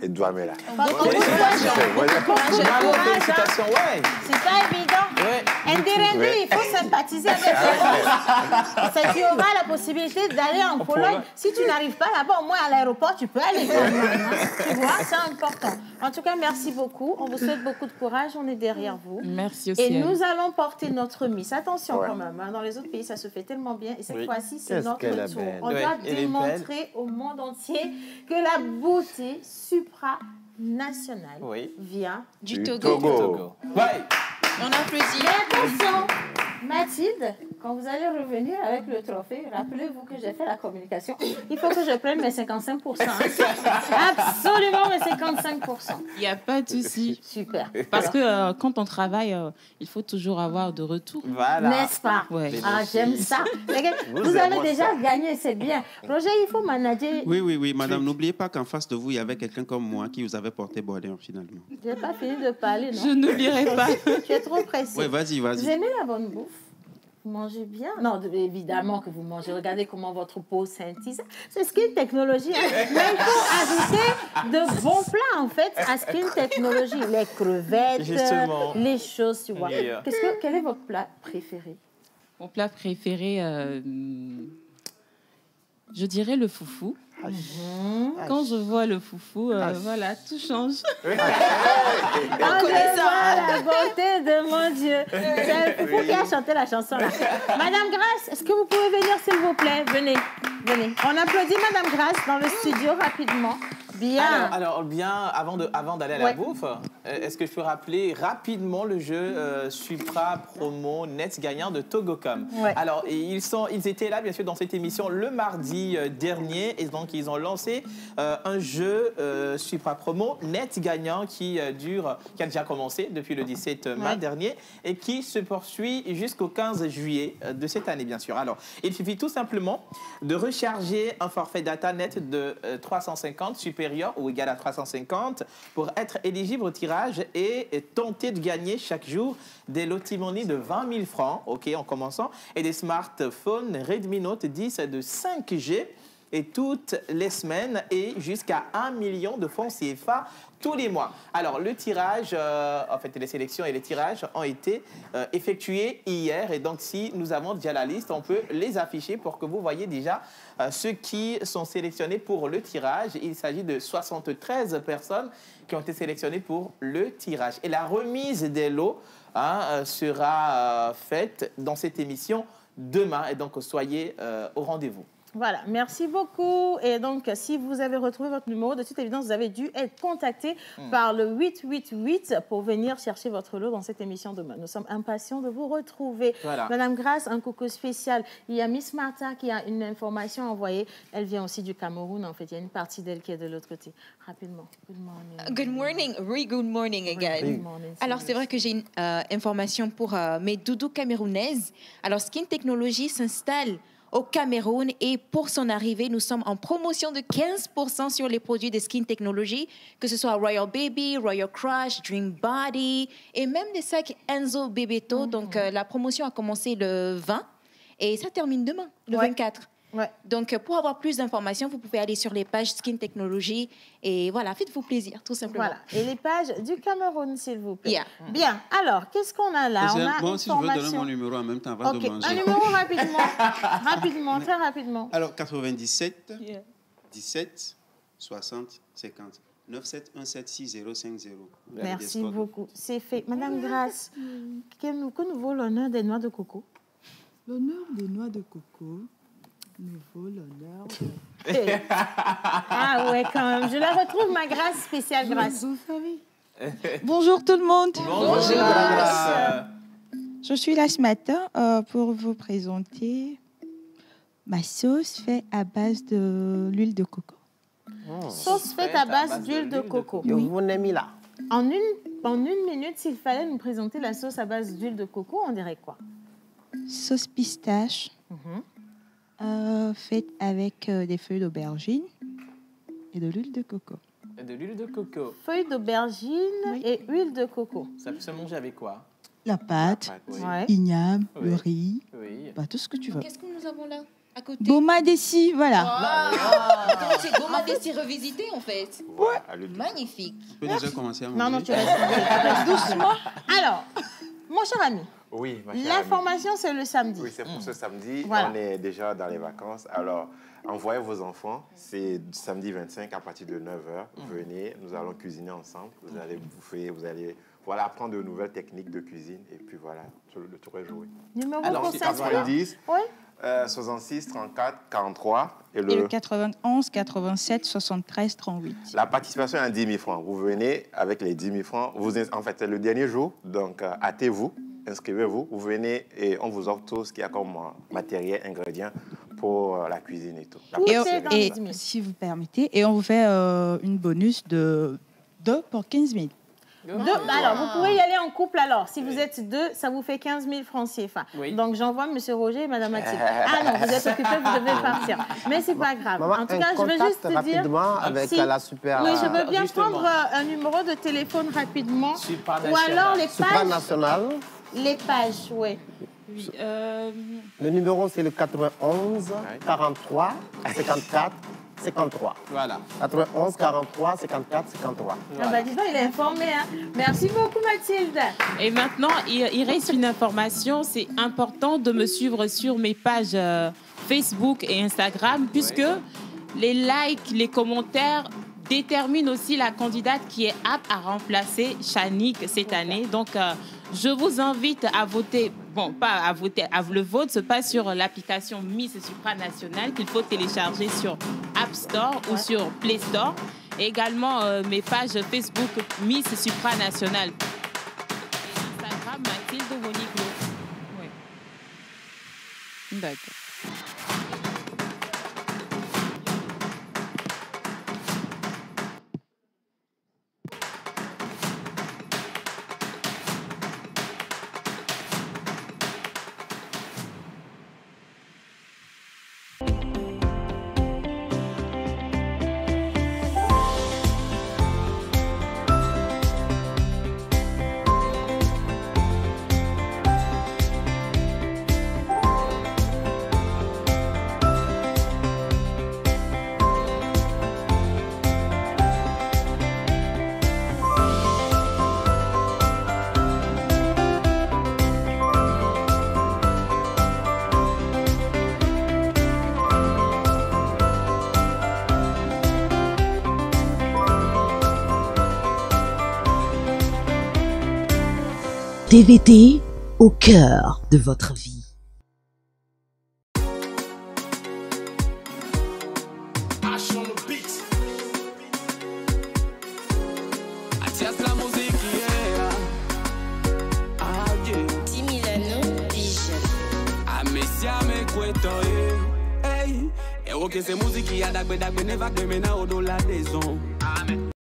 Speaker 3: Et Douamé là.
Speaker 2: Bravo, félicitations.
Speaker 1: C'est pas évident. Nderende, il faut sympathiser avec eux. Tu auras la possibilité d'aller en Pologne. Si tu n'arrives pas là-bas, au moins à l'aéroport, tu peux aller. Tu vois, c'est important. En tout cas, merci beaucoup. On vous souhaite beaucoup de courage. On est derrière vous.
Speaker 16: Merci aussi.
Speaker 1: Et nous allons porter notre Miss. Attention quand même. Dans les autres pays, ça se fait tellement bien. Et cette fois-ci, c'est notre tour. On doit démontrer au monde entier que la beauté supranationale vient
Speaker 9: du Togo.
Speaker 1: On applaudit. Et attention, Mathilde, quand vous allez revenir avec le trophée, rappelez-vous que j'ai fait la communication. Il faut que je prenne mes 55%. Absolument mes 55%.
Speaker 16: Il n'y a pas de souci.
Speaker 1: Super.
Speaker 16: Parce que quand on travaille, il faut toujours avoir de retour.
Speaker 2: Voilà.
Speaker 1: N'est-ce pas? J'aime ça. Vous avez déjà gagné, c'est bien. Roger, il faut manager.
Speaker 5: Oui, madame. N'oubliez pas qu'en face de vous, il y avait quelqu'un comme moi qui vous avait porté bonheur finalement.
Speaker 1: Je n'ai pas fini de parler, non?
Speaker 16: Je n'oublierai pas.
Speaker 1: Tu es trop pressé.
Speaker 5: Oui, vas-y.
Speaker 1: Vous aimez la bonne bouffe? Vous mangez bien? Non, évidemment que vous mangez. Regardez comment votre peau scintille. C'est Skin Technology. Mais il faut ajouter de bons plats, en fait, à Skin Technology. Les crevettes, les choses, tu vois. Quel est votre plat préféré?
Speaker 16: Mon plat préféré, je dirais le foufou. Quand je vois le foufou, voilà, tout change.
Speaker 1: Quand je vois la beauté de mon Dieu. C'est le foufou qui a chanté la chanson là. Madame Grace, est-ce que vous pouvez venir s'il vous plaît? Venez, venez. On applaudit Madame Grace dans le studio rapidement. Bien.
Speaker 2: Alors bien, avant d'aller à la bouffe, est-ce que je peux rappeler rapidement le jeu Supra Promo Net gagnant de Togocom? Alors, ils étaient là, bien sûr, dans cette émission le mardi dernier. Et donc, ils ont lancé un jeu Supra Promo Net gagnant qui a déjà commencé depuis le 17 mars dernier et qui se poursuit jusqu'au 15 juillet de cette année, bien sûr. Alors, il suffit tout simplement de recharger un forfait data net de 350 supérieur ou égal à 350 pour être éligible au tirage et tenter de gagner chaque jour des lotimonies de 20 000 francs, en commençant, et des smartphones Redmi Note 10 de 5G et toutes les semaines et jusqu'à 1 million de francs CFA tous les mois. Alors, le tirage, les sélections et les tirages ont été effectués hier. Et donc, si nous avons déjà la liste, on peut les afficher pour que vous voyez déjà ceux qui sont sélectionnés pour le tirage. Il s'agit de 73 personnes qui ont été sélectionnées pour le tirage. Et la remise des lots sera faite dans cette émission demain. Et donc, soyez au rendez-vous.
Speaker 1: Voilà, merci beaucoup. Et donc, si vous avez retrouvé votre numéro, de toute évidence, vous avez dû être contacté par le 888 pour venir chercher votre lot dans cette émission demain. Nous sommes impatients de vous retrouver. Voilà. Madame Grace, un coucou spécial. Il y a Miss Martha qui a une information envoyée. Elle vient aussi du Cameroun, en fait. Il y a une partie d'elle qui est de l'autre côté. Rapidement. Good morning.
Speaker 17: Good morning. Very good morning again. Good morning. Alors, c'est vrai que j'ai une information pour mes doudous camerounaises. Alors, Skin Technology s'installe au Cameroun et pour son arrivée, nous sommes en promotion de 15% sur les produits de Skin Technology, que ce soit Royal Baby, Royal Crush, Dream Body et même des sacs Enzo Bebeto. Donc la promotion a commencé le 20 et ça termine demain, le 24. Donc pour avoir plus d'informations, vous pouvez aller sur les pages Skin Technology et voilà, faites-vous plaisir, tout simplement.
Speaker 1: Voilà, et les pages du Cameroun, s'il vous plaît. Bien, alors, qu'est-ce qu'on a là? On a
Speaker 5: moi aussi, je veux donner mon numéro en même temps avant de manger.
Speaker 1: Un numéro rapidement, rapidement, très rapidement.
Speaker 5: Alors, 97 17 60 50 97176 050.
Speaker 1: Merci beaucoup, c'est fait. Madame Grace, que nous vaut l'honneur des noix de coco?
Speaker 16: L'honneur des noix de coco nous vaut l'honneur.
Speaker 1: Ah ouais, quand même. Je la retrouve, ma Grace, spéciale Grace.
Speaker 16: Vous savez. Bonjour tout le monde.
Speaker 2: Bonjour Grace.
Speaker 16: Je suis là ce matin pour vous présenter ma sauce faite à base de l'huile de coco.
Speaker 1: Sauce faite à base d'huile de coco.
Speaker 4: Oui. Vous n'aimez là.
Speaker 1: En une minute, s'il fallait nous présenter la sauce à base d'huile de coco, on dirait quoi?
Speaker 16: Sauce pistache. Faite avec des feuilles d'aubergine et de l'huile de coco.
Speaker 2: De l'huile de coco.
Speaker 1: Feuilles d'aubergine et huile de coco.
Speaker 2: Ça peut se manger avec quoi?
Speaker 16: La pâte, l'igname, le riz, tout ce que tu veux.
Speaker 17: Qu'est-ce que nous avons là à côté?
Speaker 16: Boma Dessi, voilà.
Speaker 17: Donc c'est Boma Dessi revisité en fait. Magnifique.
Speaker 5: Tu peux déjà commencer à manger?
Speaker 1: Non, tu restes doucement. Alors, mon cher ami.
Speaker 3: Oui, ma chère
Speaker 1: l'information, c'est le samedi.
Speaker 3: Oui, c'est pour ce samedi.
Speaker 1: Voilà.
Speaker 3: On est déjà dans les vacances. Alors, envoyez vos enfants. C'est samedi 25 à partir de 9h. Venez, nous allons cuisiner ensemble. Vous allez bouffer, vous allez apprendre de nouvelles techniques de cuisine. Et puis voilà, le tour est joué.
Speaker 1: Numéro pour s'inscrire.
Speaker 3: 90, 66, 34, 43.
Speaker 16: Et le 91, 87, 73, 38.
Speaker 3: La participation est à 10 000 francs. Vous venez avec les 10 000 francs. En fait, c'est le dernier jour. Donc, hâtez-vous. Inscrivez-vous, vous venez et on vous offre tout ce qu'il y a comme matériel, ingrédients pour la cuisine et tout.
Speaker 16: Et si vous permettez, et on vous fait une bonus de 2 pour 15 000.
Speaker 1: Alors, vous pouvez y aller en couple alors. Si vous êtes 2, ça vous fait 15 000 francs CFA. Donc, j'envoie M. Roger et Mme Mathilde. Ah non, vous êtes occupés, vous devez partir. Mais c'est pas grave.
Speaker 4: Maman,
Speaker 1: en tout cas, je veux juste te dire...
Speaker 4: avec la super...
Speaker 1: Oui, je veux bien prendre un numéro de téléphone rapidement. Ou alors les pages...
Speaker 4: Supranational.
Speaker 1: Les pages, oui.
Speaker 4: Le numéro, c'est le 91 43 54 53.
Speaker 2: Voilà.
Speaker 4: 91 43 54 53.
Speaker 1: Ah bah dis donc, il est informé. Hein. Merci beaucoup, Mathilde.
Speaker 16: Et maintenant, il reste une information. C'est important de me suivre sur mes pages Facebook et Instagram, puisque les likes, les commentaires déterminent aussi la candidate qui est apte à remplacer Chanique cette année. Donc, je vous invite à voter. Bon, pas à voter. Le vote se passe sur l'application Miss Supranationale qu'il faut télécharger sur App Store ou sur Play Store. Et également mes pages Facebook Miss Supranationale. Et Instagram Mathilde Woniclo. Oui. D'accord.
Speaker 12: TVT au cœur de votre vie.
Speaker 18: Ok, c'est musique qui a dagbe ne va que mena au dollar des ondes.